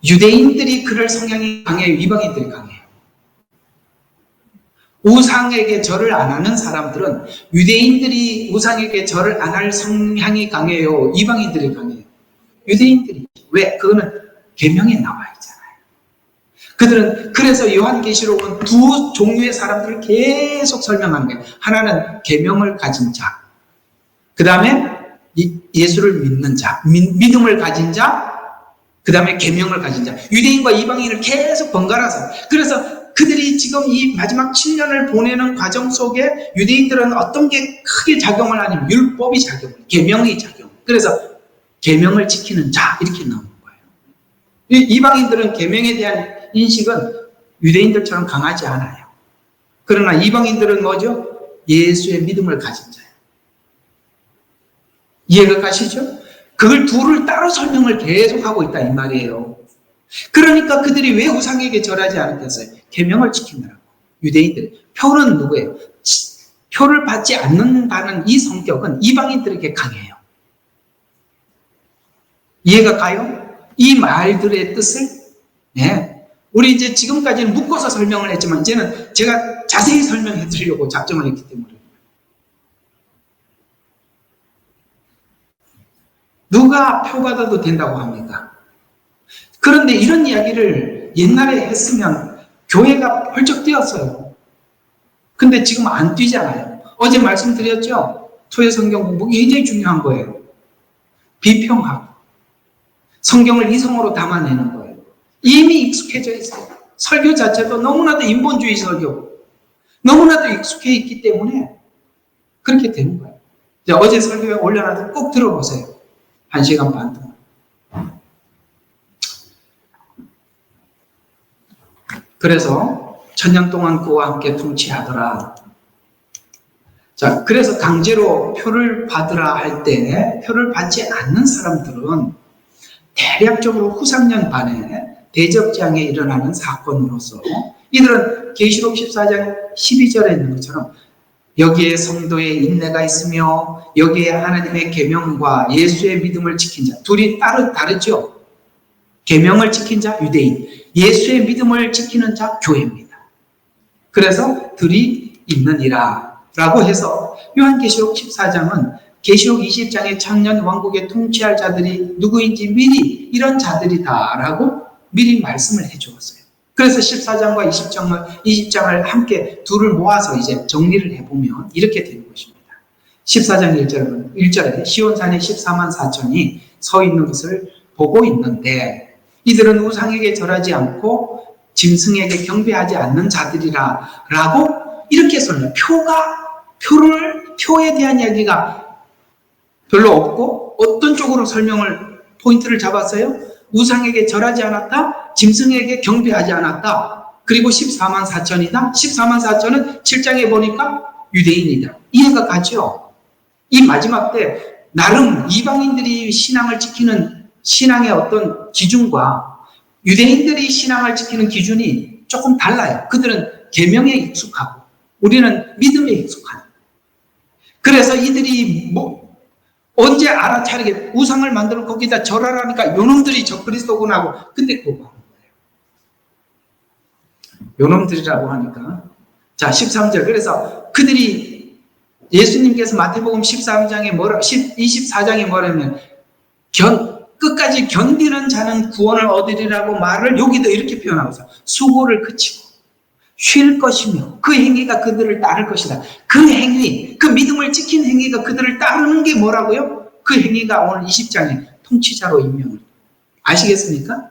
유대인들이 그럴 성향이 강해요? 이방인들이 강해요? 우상에게 절을 안 하는 사람들은 유대인들이 우상에게 절을 안 할 성향이 강해요? 이방인들이 강해요? 유대인들이. 왜? 그거는 계명에 나와 있잖아요. 그들은 그래서 요한계시록은 두 종류의 사람들을 계속 설명하는 거예요. 하나는 계명을 가진 자, 그 다음에 예수를 믿는 자, 믿음을 가진 자, 그 다음에 계명을 가진 자. 유대인과 이방인을 계속 번갈아서. 그래서 그들이 지금 이 마지막 7년을 보내는 과정 속에 유대인들은 어떤 게 크게 작용을 하냐면 율법이 작용을, 계명이 작용. 그래서 계명을 지키는 자 이렇게 나오는 거예요. 이방인들은 계명에 대한 인식은 유대인들처럼 강하지 않아요. 그러나 이방인들은 뭐죠? 예수의 믿음을 가진 자예요. 이해가 가시죠? 그걸 둘을 따로 설명을 계속하고 있다 이 말이에요. 그러니까 그들이 왜 우상에게 절하지 않았겠어요? 계명을 지키느라고. 유대인들. 표는 누구예요? 표를 받지 않는다는 이 성격은 이방인들에게 강해요. 이해가 가요? 이 말들의 뜻을 우리 이제 지금까지는 묶어서 설명을 했지만 이제는 제가 자세히 설명해 드리려고 작정을 했기 때문에 누가 표 받아도 된다고 합니까? 그런데 이런 이야기를 옛날에 했으면 교회가 펄쩍 뛰었어요. 근데 지금 안 뛰잖아요. 어제 말씀드렸죠? 토요 성경 공부 굉장히 중요한 거예요. 비평하고 성경을 이성으로 담아내는 거예요. 이미 익숙해져 있어요. 설교 자체도 너무나도 인본주의 설교, 너무나도 익숙해 있기 때문에 그렇게 되는 거예요. 어제 설교에 올려놔도 꼭 들어보세요. 1시간 반 동안. 그래서 천년 동안 그와 함께 통치하더라. 자, 그래서 강제로 표를 받으라 할 때 표를 받지 않는 사람들은 대략적으로 후상년 반에 대적장에 일어나는 사건으로서 이들은 계시록 14장 12절에 있는 것처럼 여기에 성도의 인내가 있으며 여기에 하나님의 계명과 예수의 믿음을 지킨 자, 둘이 다르죠. 계명을 지킨 자 유대인, 예수의 믿음을 지키는 자 교회입니다. 그래서 들이 있느니라 라고 해서 요한계시록 14장은 계시록 20장의 창년 왕국에 통치할 자들이 누구인지 미리 이런 자들이다라고 미리 말씀을 해주었어요. 그래서 14장과 20장을 함께 둘을 모아서 이제 정리를 해보면 이렇게 되는 것입니다. 14장 1절에 시온산에 14만 4천이 서 있는 것을 보고 있는데 이들은 우상에게 절하지 않고 짐승에게 경배하지 않는 자들이라 라고 이렇게 설명. 표에 대한 이야기가 별로 없고 어떤 쪽으로 포인트를 잡았어요? 우상에게 절하지 않았다, 짐승에게 경배하지 않았다, 그리고 14만 4천이다. 14만 4천은 7장에 보니까 유대인이다. 이해가 가죠? 이 마지막 때 나름 이방인들이 신앙을 지키는 신앙의 어떤 기준과 유대인들이 신앙을 지키는 기준이 조금 달라요. 그들은 계명에 익숙하고 우리는 믿음에 익숙한. 그래서 이들이 언제 알아차리게 우상을 만들어 거기다 절하라니까 요놈들이 저 그리스도구나 하고 근데 그거 하는 거예요. 요놈들이라고 하니까 자 13절 그래서 그들이 예수님께서 마태복음 13장에 24장에 뭐라면 끝까지 견디는 자는 구원을 얻으리라고 말을 여기도 이렇게 표현하고 있어요. 수고를 그치고 쉴 것이며 그 행위가 그들을 따를 것이다. 그 행위, 그 믿음을 지킨 행위가 그들을 따르는 게 뭐라고요? 그 행위가 오늘 20장에 통치자로 임명을 아시겠습니까?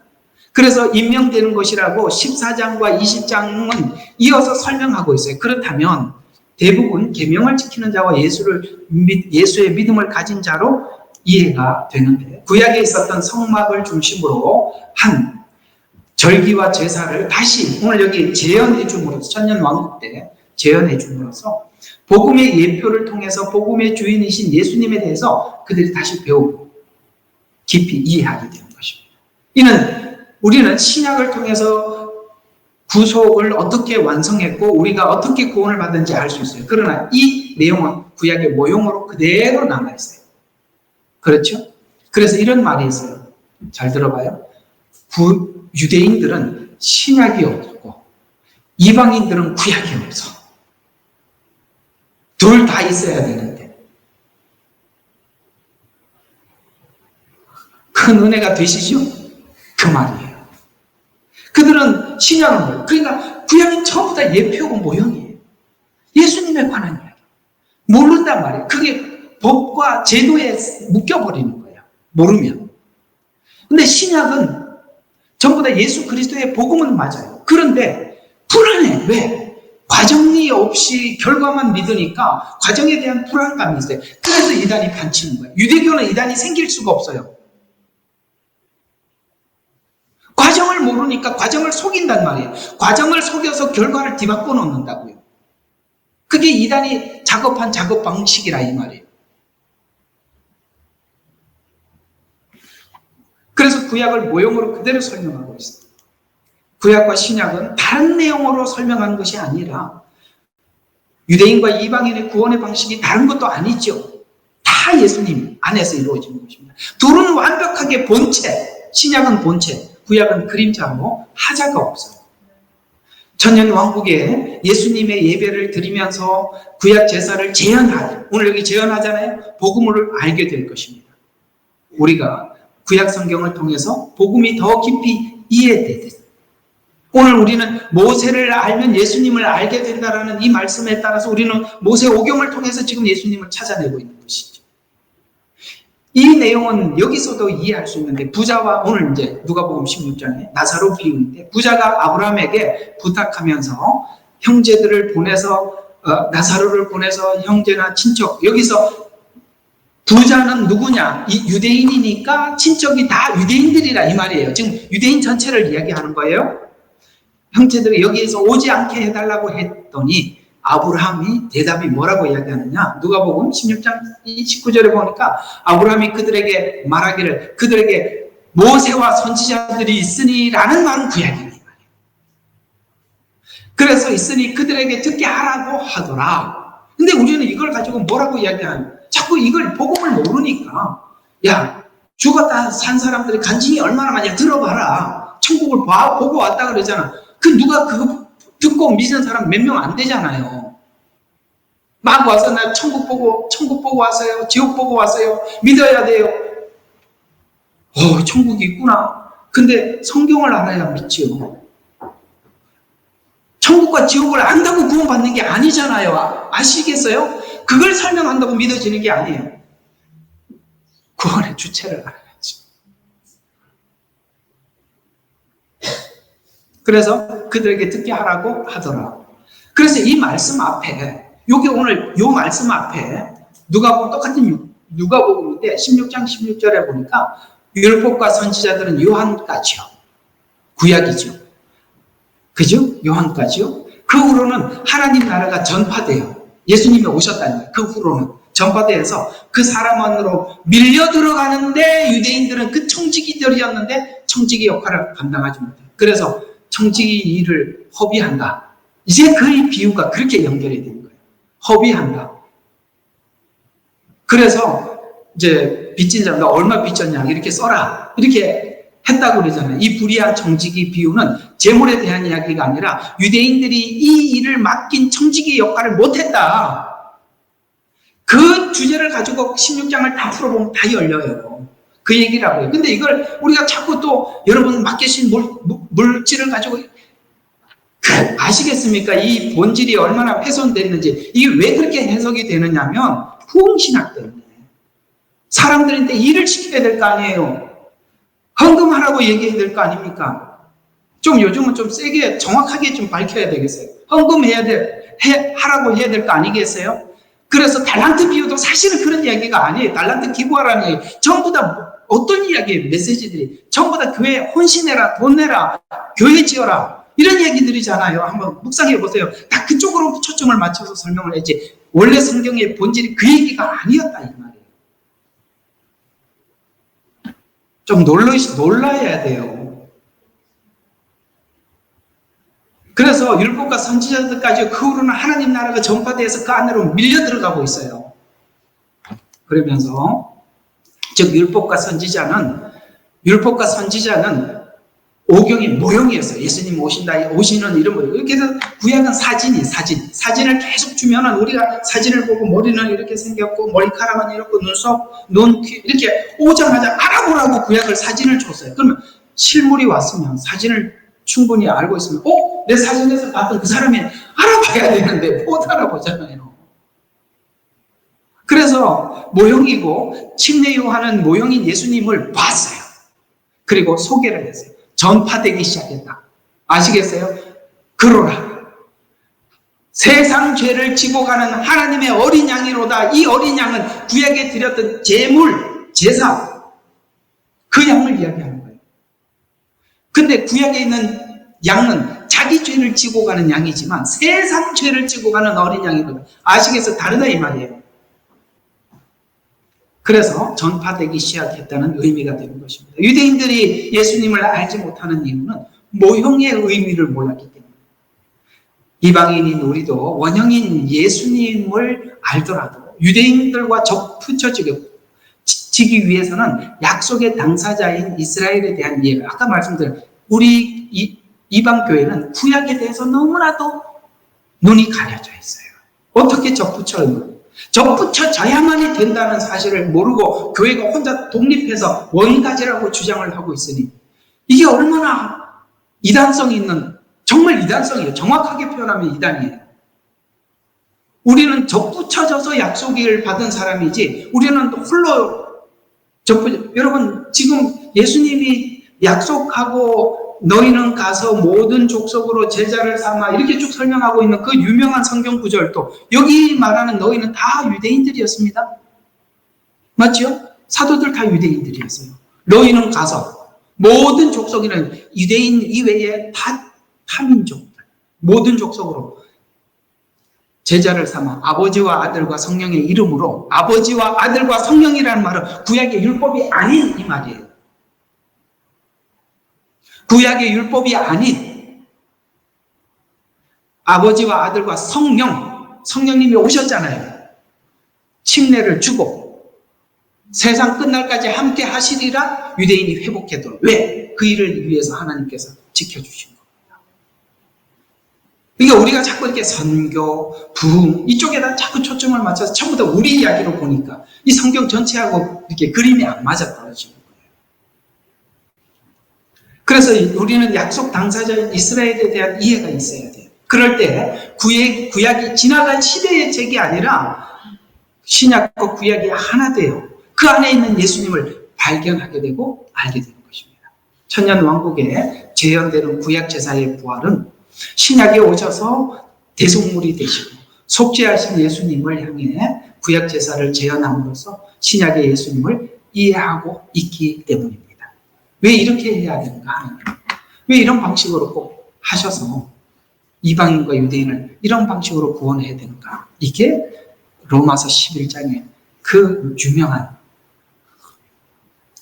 그래서 임명되는 것이라고 14장과 20장은 이어서 설명하고 있어요. 그렇다면 대부분 계명을 지키는 자와 예수의 믿음을 가진 자로 이해가 되는데 구약에 있었던 성막을 중심으로 한 절기와 제사를 다시 오늘 여기 재현해 줌으로써 천년 왕국 때 재현해 줌으로써 복음의 예표를 통해서 복음의 주인이신 예수님에 대해서 그들이 다시 배우고 깊이 이해하게 되는 것입니다. 이는 우리는 신약을 통해서 구속을 어떻게 완성했고 우리가 어떻게 구원을 받은지 알 수 있어요. 그러나 이 내용은 구약의 모형으로 그대로 남아있어요. 그렇죠? 그래서 이런 말이 있어요. 잘 들어봐요. 유대인들은 신약이 없고 이방인들은 구약이 없어. 둘 다 있어야 되는데 큰 은혜가 되시죠? 그 말이에요. 그들은 신약은 뭐예요? 그러니까 구약은 전부 다 예표고 모형이에요. 예수님에 관한 이야기. 모른단 말이에요. 그게 법과 제도에 묶여버리는 거예요. 모르면. 근데 신약은 전부 다 예수 그리스도의 복음은 맞아요. 그런데 불안해. 왜? 과정이 없이 결과만 믿으니까 과정에 대한 불안감이 있어요. 그래서 이단이 반치는 거예요. 유대교는 이단이 생길 수가 없어요. 과정을 모르니까 과정을 속인단 말이에요. 과정을 속여서 결과를 뒤바꿔 놓는다고요. 그게 이단이 작업한 작업 방식이라 이 말이에요. 그래서 구약을 모형으로 그대로 설명하고 있어요. 구약과 신약은 다른 내용으로 설명하는 것이 아니라 유대인과 이방인의 구원의 방식이 다른 것도 아니죠. 다 예수님 안에서 이루어지는 것입니다. 둘은 완벽하게 본체, 신약은 본체, 구약은 그림자로 하자가 없어요. 천년 왕국에 예수님의 예배를 드리면서 구약 제사를 재현할, 오늘 여기 재현하잖아요. 복음을 알게 될 것입니다. 우리가 구약 성경을 통해서 복음이 더 깊이 이해되듯 오늘 우리는 모세를 알면 예수님을 알게 된다라는 이 말씀에 따라서 우리는 모세 오경을 통해서 지금 예수님을 찾아내고 있는 것이죠. 이 내용은 여기서도 이해할 수 있는데 부자와 오늘 이제 누가복음 16장에 나사로 비유인데 부자가 아브라함에게 부탁하면서 형제들을 보내서 나사로를 보내서 형제나 친척 여기서 부자는 누구냐? 이 유대인이니까 친척이 다 유대인들이라 이 말이에요. 지금 유대인 전체를 이야기하는 거예요. 형제들이 여기에서 오지 않게 해달라고 했더니 아브라함이 대답이 뭐라고 이야기하느냐? 누가복음 16장 19절에 보니까 아브라함이 그들에게 말하기를 그들에게 모세와 선지자들이 있으니 라는 말은 구약이에요. 그래서 있으니 그들에게 듣게 하라고 하더라. 근데 우리는 이걸 가지고 뭐라고 이야기하냐? 자꾸 이걸 복음을 모르니까 야 죽었다 산 사람들이 간증이 얼마나 많냐 들어봐라. 천국을 보고 왔다 그러잖아. 그 누가 그거 듣고 믿는 사람 몇 명 안 되잖아요. 막 와서 나 천국 보고 왔어요. 지옥 보고 왔어요. 믿어야 돼요. 천국이 있구나. 근데 성경을 알아야 믿지요. 천국과 지옥을 안다고 구원받는 게 아니잖아요. 아시겠어요? 그걸 설명한다고 믿어지는 게 아니에요. 구원의 주체를 알아야지. 그래서 그들에게 듣게 하라고 하더라. 그래서 이 말씀 앞에, 여기 오늘 이 말씀 앞에 누가복음 똑같은 누가복음인데 16장 16절에 보니까 율법과 선지자들은 요한까지요. 구약이죠. 그죠? 요한까지요. 그 후로는 하나님 나라가 전파돼요. 예수님이 오셨다는 거예요. 그 후로는 전파돼서 그 사람 안으로 밀려 들어가는데 유대인들은 그 청지기들이었는데 청지기 역할을 감당하지 못해요. 그래서 청지기 일을 허비한다. 이제 그 비유가 그렇게 연결이 되는 거예요. 허비한다. 그래서 이제 빚진 자가 얼마 빚졌냐 이렇게 써라. 이렇게 했다고 그러잖아요. 이 불의한 청지기 비유는 재물에 대한 이야기가 아니라 유대인들이 이 일을 맡긴 청지기 역할을 못했다. 그 주제를 가지고 16장을 다 풀어보면 다 열려요. 그 얘기라고 해요. 근데 이걸 우리가 자꾸 또 여러분 맡기신 물질을 가지고 아시겠습니까? 이 본질이 얼마나 훼손되는지. 이게 왜 그렇게 해석이 되느냐면 후흥신학 때문에. 사람들한테 일을 시켜야 될 거 아니에요. 헌금하라고 얘기해야 될 거 아닙니까? 좀 요즘은 좀 세게 정확하게 좀 밝혀야 되겠어요. 헌금해야 하라고 해야 될 거 아니겠어요? 그래서 달란트 비유도 사실은 그런 이야기가 아니에요. 달란트 기부하라는 얘기. 전부 다 어떤 이야기예요? 메시지들이. 전부 다 교회 헌신해라, 돈 내라, 교회 지어라. 이런 얘기들이잖아요. 한번 묵상해 보세요. 다 그쪽으로 초점을 맞춰서 설명을 했지. 원래 성경의 본질이 그 얘기가 아니었다 이 말이에요. 좀 놀라야 돼요. 그래서 율법과 선지자들까지 그 후로는 하나님 나라가 전파돼서 그 안으로 밀려 들어가고 있어요. 그러면서 즉 율법과 선지자는 오경이 모형이었어요. 예수님 오시는 이런 모형. 이렇게 해서 구약은 사진을 계속 주면은 우리가 사진을 보고 머리는 이렇게 생겼고 머리카락은 이렇고 눈썹, 눈, 귀 이렇게 오자마자 알아보라고 구약을 사진을 줬어요. 그러면 실물이 왔으면 사진을 충분히 알고 있으면 내 사진에서 봤던 그 사람이 알아봐야 되는데 못 알아보잖아요. 그래서 모형이고 침례 요한은 모형인 예수님을 봤어요. 그리고 소개를 했어요. 전파되기 시작했다. 아시겠어요? 그러나 세상 죄를 지고 가는 하나님의 어린 양이로다. 이 어린 양은 구약에 드렸던 제사 그 양을 이야기하는 거예요. 근데 구약에 있는 양은 자기 죄를 지고 가는 양이지만 세상 죄를 지고 가는 어린 양이거든. 아시겠어요? 다르다 이 말이에요. 그래서 전파되기 시작했다는 의미가 되는 것입니다. 유대인들이 예수님을 알지 못하는 이유는 모형의 의미를 몰랐기 때문에. 이방인인 우리도 원형인 예수님을 알더라도 유대인들과 접붙여지기 위해서는 약속의 당사자인 이스라엘에 대한 이해가, 아까 말씀드린 우리 이방교회는 구약에 대해서 너무나도 눈이 가려져 있어요. 어떻게 접붙여져야만이 된다는 사실을 모르고 교회가 혼자 독립해서 원가지라고 주장을 하고 있으니 이게 얼마나 이단성이 있는, 정말 이단성이에요. 정확하게 표현하면 이단이에요. 우리는 접붙여져서 약속을 받은 사람이지 우리는 홀로 여러분 지금 예수님이 약속하고 너희는 가서 모든 족속으로 제자를 삼아 이렇게 쭉 설명하고 있는 그 유명한 성경 구절도 여기 말하는 너희는 다 유대인들이었습니다. 맞죠? 사도들 다 유대인들이었어요. 너희는 가서 모든 족속에는 유대인 이외에 타민족들 모든 족속으로 제자를 삼아 아버지와 아들과 성령의 이름으로, 아버지와 아들과 성령이라는 말은 구약의 율법이 아닌 이 말이에요. 구약의 율법이 아닌 아버지와 아들과 성령님이 오셨잖아요. 침례를 주고 세상 끝날까지 함께 하시리라 유대인이 회복하도록. 왜? 그 일을 위해서 하나님께서 지켜주신 겁니다. 그러니까 우리가 자꾸 이렇게 선교, 부흥 이쪽에다 자꾸 초점을 맞춰서 전부 다 우리 이야기로 보니까 이 성경 전체하고 이렇게 그림이 안 맞아 떨어지는 거예요. 그래서 우리는 약속 당사자인 이스라엘에 대한 이해가 있어야 돼요. 그럴 때 구약이 지나간 시대의 책이 아니라 신약과 구약이 하나 돼요. 그 안에 있는 예수님을 발견하게 되고 알게 되는 것입니다. 천년왕국에 재현되는 구약 제사의 부활은 신약에 오셔서 대속물이 되시고 속죄하신 예수님을 향해 구약 제사를 재현함으로써 신약의 예수님을 이해하고 있기 때문입니다. 왜 이렇게 해야 되는가 하는 거예요. 왜 이런 방식으로 꼭 하셔서 이방인과 유대인을 이런 방식으로 구원해야 되는가. 이게 로마서 11장의 그 유명한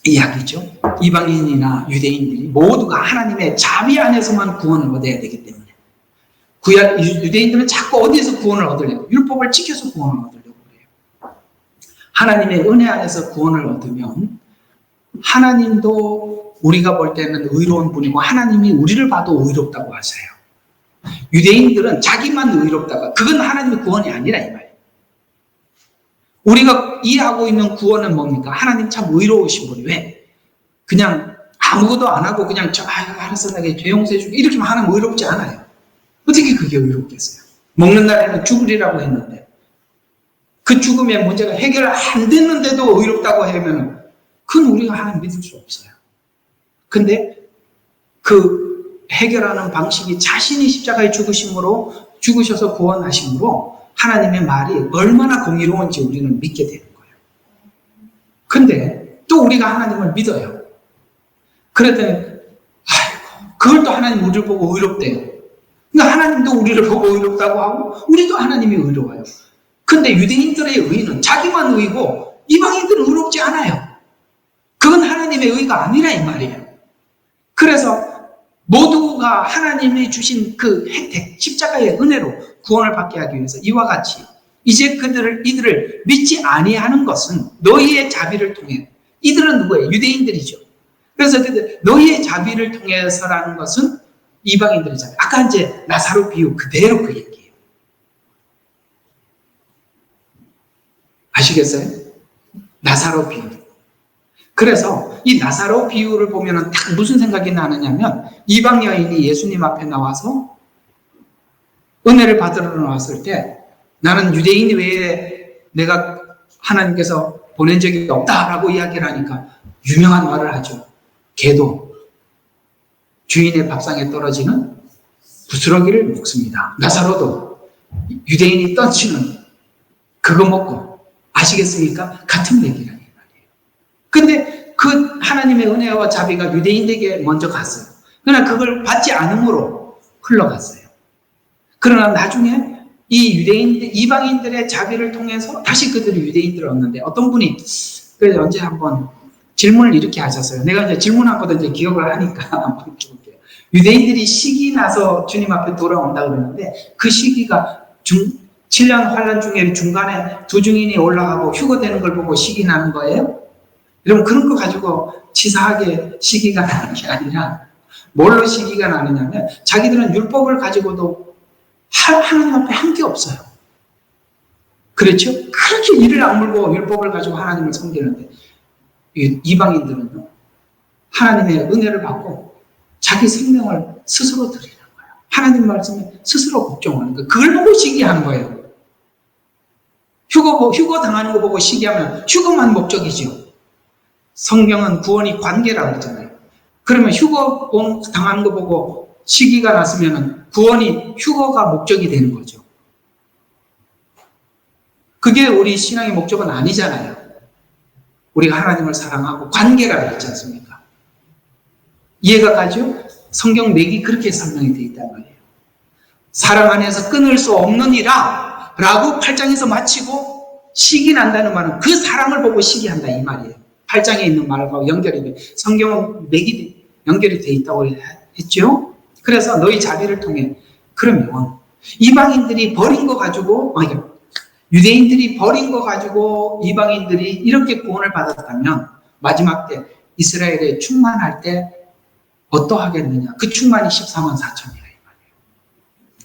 이야기죠. 이방인이나 유대인들이 모두가 하나님의 자비 안에서만 구원을 얻어야 되기 때문에 유대인들은 자꾸 어디에서 구원을 얻으려고, 율법을 지켜서 구원을 얻으려고 해요. 하나님의 은혜 안에서 구원을 얻으면 하나님도 우리가 볼 때는 의로운 분이고 하나님이 우리를 봐도 의롭다고 하세요. 유대인들은 자기만 의롭다가, 그건 하나님의 구원이 아니라 이 말이에요. 우리가 이해하고 있는 구원은 뭡니까? 하나님 참 의로우신 분이, 왜? 그냥 아무것도 안 하고 그냥 알았어 나게 죄 용서해 주게 이렇게만 하면 의롭지 않아요. 어떻게 그게 의롭겠어요? 먹는 날에는 죽으리라고 했는데 그 죽음의 문제가 해결 안 됐는데도 의롭다고 하면 그건 우리가 하나님 믿을 수 없어요. 근데 그 해결하는 방식이 자신이 십자가에 죽으셔서 구원하심으로 하나님의 말이 얼마나 공의로운지 우리는 믿게 되는 거예요. 근데 또 우리가 하나님을 믿어요. 그랬더니 그걸 또 하나님 우리를 보고 의롭대요. 그러니까 하나님도 우리를 보고 의롭다고 하고 우리도 하나님이 의로워요. 근데 유대인들의 의는 자기만 의고 이방인들은 의롭지 않아요. 그건 하나님의 의가 아니라 이 말이에요. 그래서 모두가 하나님이 주신 그 혜택, 십자가의 은혜로 구원을 받게 하기 위해서 이와 같이 이제 이들을 믿지 아니하는 것은 너희의 자비를 통해, 이들은 누구예요? 유대인들이죠. 그래서 너희의 자비를 통해서라는 것은 이방인들의 자비. 아까 이제 나사로 비유 그대로 그 얘기예요. 아시겠어요? 나사로 비유. 그래서 이 나사로 비유를 보면은 딱 무슨 생각이 나느냐면, 이방 여인이 예수님 앞에 나와서 은혜를 받으러 나왔을 때 나는 유대인 외에 내가 하나님께서 보낸 적이 없다라고 이야기를 하니까 유명한 말을 하죠. 개도 주인의 밥상에 떨어지는 부스러기를 먹습니다. 나사로도 유대인이 떠치는 그거 먹고, 아시겠습니까? 같은 얘기라는 말이에요. 근데 그 하나님의 은혜와 자비가 유대인에게 먼저 갔어요. 그러나 그걸 받지 않으므로 흘러갔어요. 그러나 나중에 이 이방인들의 자비를 통해서 다시 그들이 유대인들을 얻는데 어떤 분이 그래서 언제 한번 질문을 이렇게 하셨어요. 내가 이제 질문한 것도 이제 기억을 하니까 한번 해볼게요. 유대인들이 시기 나서 주님 앞에 돌아온다 그러는데 그 시기가 7년 환란 중에 중간에 두 증인이 올라가고 휴거되는 걸 보고 시기 나는 거예요? 여러분 그런 거 가지고 치사하게 시기가 나는 게 아니라 뭘로 시기가 나느냐면 자기들은 율법을 가지고도 하나님 앞에 한 게 없어요. 그렇죠? 그렇게 이를 악물고 율법을 가지고 하나님을 섬기는데 이방인들은요 하나님의 은혜를 받고 자기 생명을 스스로 드리는 거예요. 하나님 말씀에 스스로 복종하는 거예요. 그걸 보고 시기하는 거예요. 휴거 당하는 거 보고 시기하면 휴거만 목적이죠. 성경은 구원이 관계라고 그러잖아요. 그러면 휴거 당하는 거 보고 시기가 났으면 구원이 휴거가 목적이 되는 거죠. 그게 우리 신앙의 목적은 아니잖아요. 우리가 하나님을 사랑하고 관계라고 했지 않습니까? 이해가 가죠? 성경 맥이 그렇게 설명이 되어 있단 말이에요. 사랑 안에서 끊을 수 없느니라 라고 8장에서 마치고 시기 난다는 말은 그 사랑을 보고 시기한다 이 말이에요. 8장에 있는 말과 연결이 돼. 성경은 맥이 연결이 되어 있다고 했죠? 그래서 너희 자비를 통해 그러면 이방인들이 버린 거 가지고 유대인들이 버린 거 가지고 이방인들이 이렇게 구원을 받았다면 마지막 때 이스라엘에 충만할 때 어떠하겠느냐. 그 충만이 14만 4천이라 이 말이에요.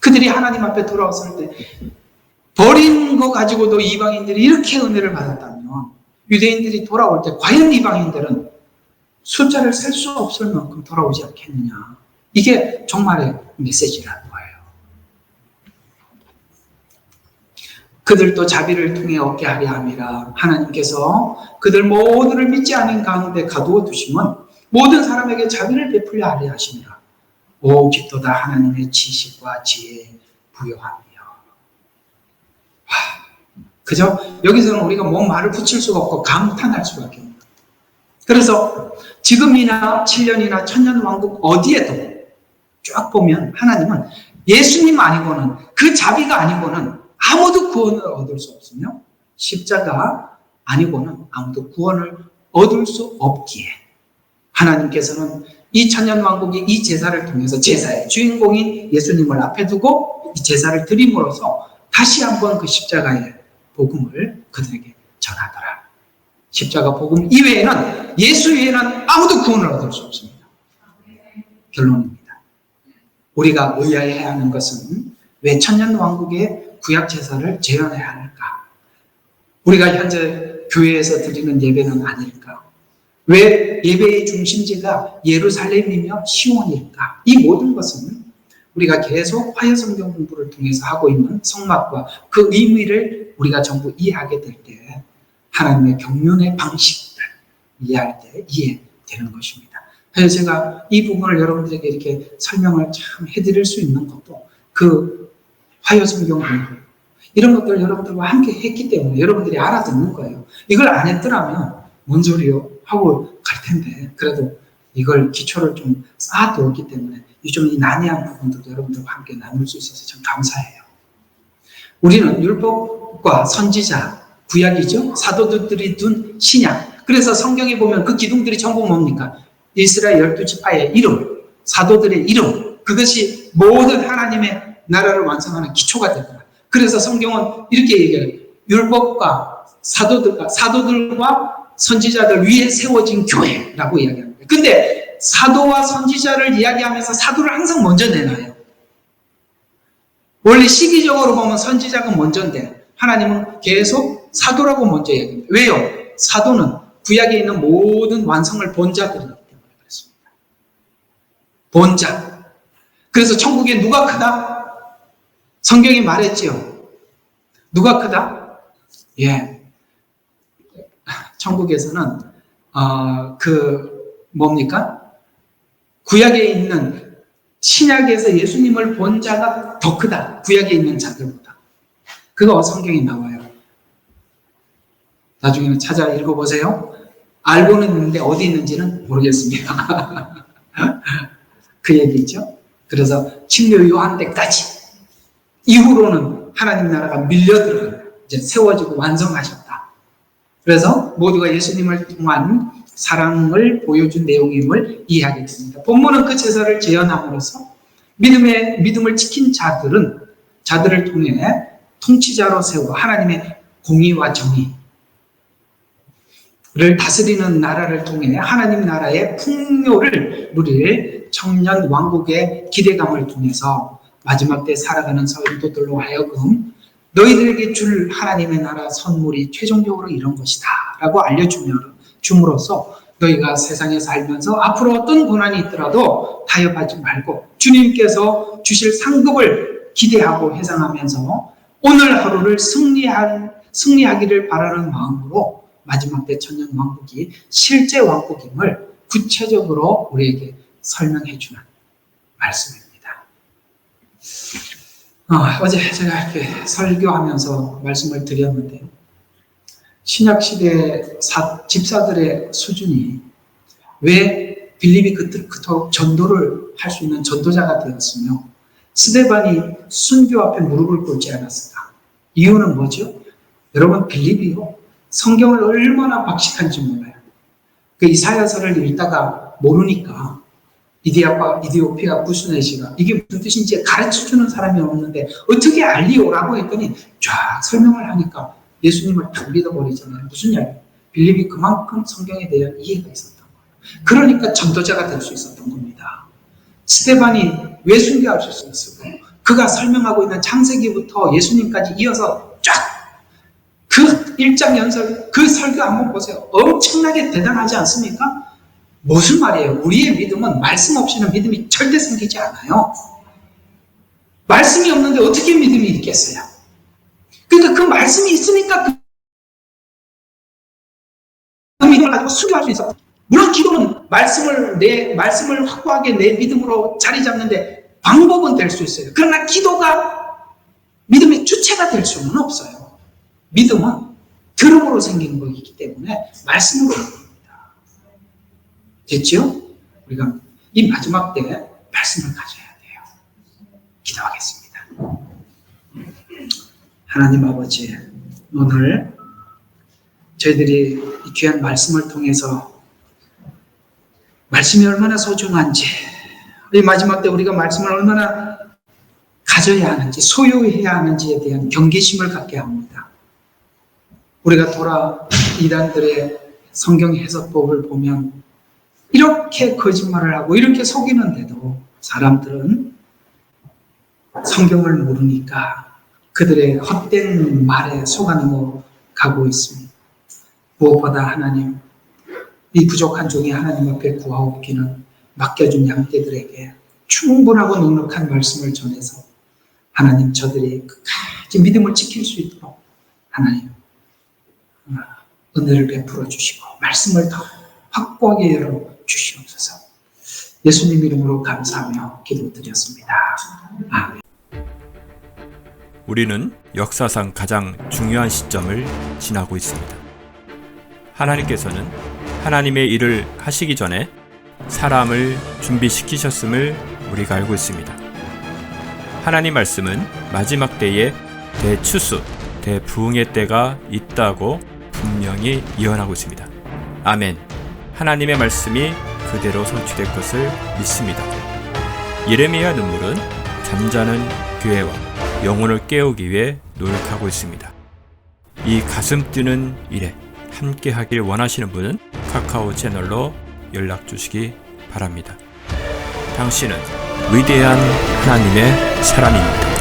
그들이 하나님 앞에 돌아왔을 때 버린 거 가지고도 이방인들이 이렇게 은혜를 받았다면 유대인들이 돌아올 때 과연 이방인들은 숫자를 셀 수 없을 만큼 돌아오지 않겠느냐. 이게 종말의 메시지라는 거예요. 그들도 자비를 통해 얻게 하려 함이라. 하나님께서 그들 모두를 믿지 않은 가운데 가두어 두시면 모든 사람에게 자비를 베풀려 하려 하십니다. 오직도다 하나님의 지식과 지혜 부여하며. 그죠? 여기서는 우리가 뭐 말을 붙일 수가 없고 감탄할 수밖에 없는. 그래서 지금이나 7년이나 천년 왕국 어디에도 쭉 보면 하나님은 예수님 아니고는 그 자비가 아니고는 아무도 구원을 얻을 수 없으며 십자가 아니고는 아무도 구원을 얻을 수 없기에 하나님께서는 이 천년왕국의 이 제사를 통해서 제사의 주인공인 예수님을 앞에 두고 이 제사를 드림으로써 다시 한번 그 십자가의 복음을 그들에게 전하더라. 십자가 복음 이외에는 예수 외에는 아무도 구원을 얻을 수 없습니다. 결론입니다. 우리가 의아해야 하는 것은 왜 천년왕국의 구약 제사를 재현해야 하는가? 우리가 현재 교회에서 드리는 예배는 아닐까? 왜 예배의 중심지가 예루살렘이며 시온일까? 이 모든 것은 우리가 계속 화요성경 공부를 통해서 하고 있는 성막과 그 의미를 우리가 전부 이해하게 될 때 하나님의 경륜의 방식을 이해할 때 이해되는 것입니다. 그래서 제가 이 부분을 여러분들에게 이렇게 설명을 참 해드릴 수 있는 것도 그 화요성경 공부 이런 것들을 여러분들과 함께 했기 때문에 여러분들이 알아듣는 거예요. 이걸 안 했더라면 뭔 소리요? 하고 갈 텐데 그래도 이걸 기초를 좀 쌓아두었기 때문에 이 난해한 부분들도 여러분들과 함께 나눌 수 있어서 참 감사해요. 우리는 율법과 선지자, 구약이죠. 사도들이 둔 신약. 그래서 성경에 보면 그 기둥들이 전부 뭡니까? 이스라엘 12지파의 이름, 사도들의 이름. 그것이 모든 하나님의 나라를 완성하는 기초가 됩니다. 그래서 성경은 이렇게 얘기해요. 율법과 사도들과 선지자들 위에 세워진 교회라고 이야기합니다. 근데 사도와 선지자를 이야기하면서 사도를 항상 먼저 내놔요. 원래 시기적으로 보면 선지자가 먼저인데 하나님은 계속 사도라고 먼저 얘기합니다. 왜요? 사도는 구약에 있는 모든 완성을 본 자들이기 때문에 그렇습니다. 본 자. 그래서 천국에 누가 크다? 성경이 말했지요. 누가 크다? 예. 천국에서는 뭡니까? 구약에 있는 신약에서 예수님을 본 자가 더 크다. 구약에 있는 자들보다. 그거 성경에 나와요. 나중에 찾아 읽어보세요. 알고는 있는데 어디 있는지는 모르겠습니다. 그 얘기 있죠? 그래서 침례 요한 때까지 이후로는 하나님 나라가 밀려들어 이제 세워지고 완성하셨다. 그래서 모두가 예수님을 통한 사랑을 보여준 내용임을 이해하게 됩니다. 본문은 그 제사를 재현함으로써 믿음을 지킨 자들을 통해 통치자로 세워 하나님의 공의와 정의를 다스리는 나라를 통해 하나님 나라의 풍요를 누릴 청년 왕국의 기대감을 통해서 마지막 때 살아가는 성도들로 하여금 너희들에게 줄 하나님의 나라 선물이 최종적으로 이런 것이다 라고 알려줌으로써 너희가 세상에 살면서 앞으로 어떤 고난이 있더라도 타협하지 말고 주님께서 주실 상급을 기대하고 회상하면서 오늘 하루를 승리하기를 바라는 마음으로 마지막 때 천년 왕국이 실제 왕국임을 구체적으로 우리에게 설명해 주는 말씀입니다. 어제 제가 이렇게 설교하면서 말씀을 드렸는데요. 신약시대 집사들의 수준이 왜 빌립이 그토록 전도를 할 수 있는 전도자가 되었으며 스데반이 순교 앞에 무릎을 꿇지 않았을까? 이유는 뭐죠? 여러분, 빌립이요, 성경을 얼마나 박식한지 몰라요. 그 이사야서를 읽다가 모르니까 이디오피아 부스네시가 이게 무슨 뜻인지 가르쳐주는 사람이 없는데 어떻게 알리오라고 했더니 쫙 설명을 하니까 예수님을 딱 믿어버리잖아요. 무슨 이야기? 빌립이 그만큼 성경에 대한 이해가 있었던 거예요. 그러니까 전도자가 될 수 있었던 겁니다. 스데반이 왜 순교할 수 있었을까요? 그가 설명하고 있는 창세기부터 예수님까지 이어서 쫙 그 일장 연설, 그 설교 한번 보세요. 엄청나게 대단하지 않습니까? 무슨 말이에요? 우리의 믿음은 말씀 없이는 믿음이 절대 생기지 않아요. 말씀이 없는데 어떻게 믿음이 있겠어요? 그러니까 그 말씀이 있으니까 그 믿음을 가지고 순교할 수 있어. 물론 기도는 말씀을 확고하게 내 믿음으로 자리 잡는데 방법은 될 수 있어요. 그러나 기도가 믿음의 주체가 될 수는 없어요. 믿음은 들음으로 생기는 것이기 때문에 말씀으로 됩니다. 됐죠? 우리가 이 마지막 때 말씀을 가져야 돼요. 기도하겠습니다. 하나님 아버지, 오늘 저희들이 이 귀한 말씀을 통해서 말씀이 얼마나 소중한지, 우리 마지막 때 우리가 말씀을 얼마나 가져야 하는지, 소유해야 하는지에 대한 경계심을 갖게 합니다. 우리가 이단들의 성경 해석법을 보면 이렇게 거짓말을 하고 이렇게 속이는데도 사람들은 성경을 모르니까 그들의 헛된 말에 속아넘어 가고 있습니다. 무엇보다 하나님, 이 부족한 종이 하나님 앞에 구하옵기는 맡겨준 양떼들에게 충분하고 넉넉한 말씀을 전해서 하나님, 저들이 끝까지 믿음을 지킬 수 있도록 하나님 은혜를 베풀어 주시고 말씀을 더 확고하게 열어 주시옵소서. 예수님 이름으로 감사하며 기도드렸습니다. 아멘. 우리는 역사상 가장 중요한 시점을 지나고 있습니다. 하나님께서는 하나님의 일을 하시기 전에 사람을 준비시키셨음을 우리가 알고 있습니다. 하나님 말씀은 마지막 때에 대추수, 대부흥의 때가 있다고 분명히 예언하고 있습니다. 아멘. 하나님의 말씀이 그대로 성취될 것을 믿습니다. 예레미야 눈물은 잠자는 교회와 영혼을 깨우기 위해 노력하고 있습니다. 이 가슴 뛰는 일에 함께 하길 원하시는 분은 카카오 채널로 연락 주시기 바랍니다. 당신은 위대한 하나님의 사람입니다.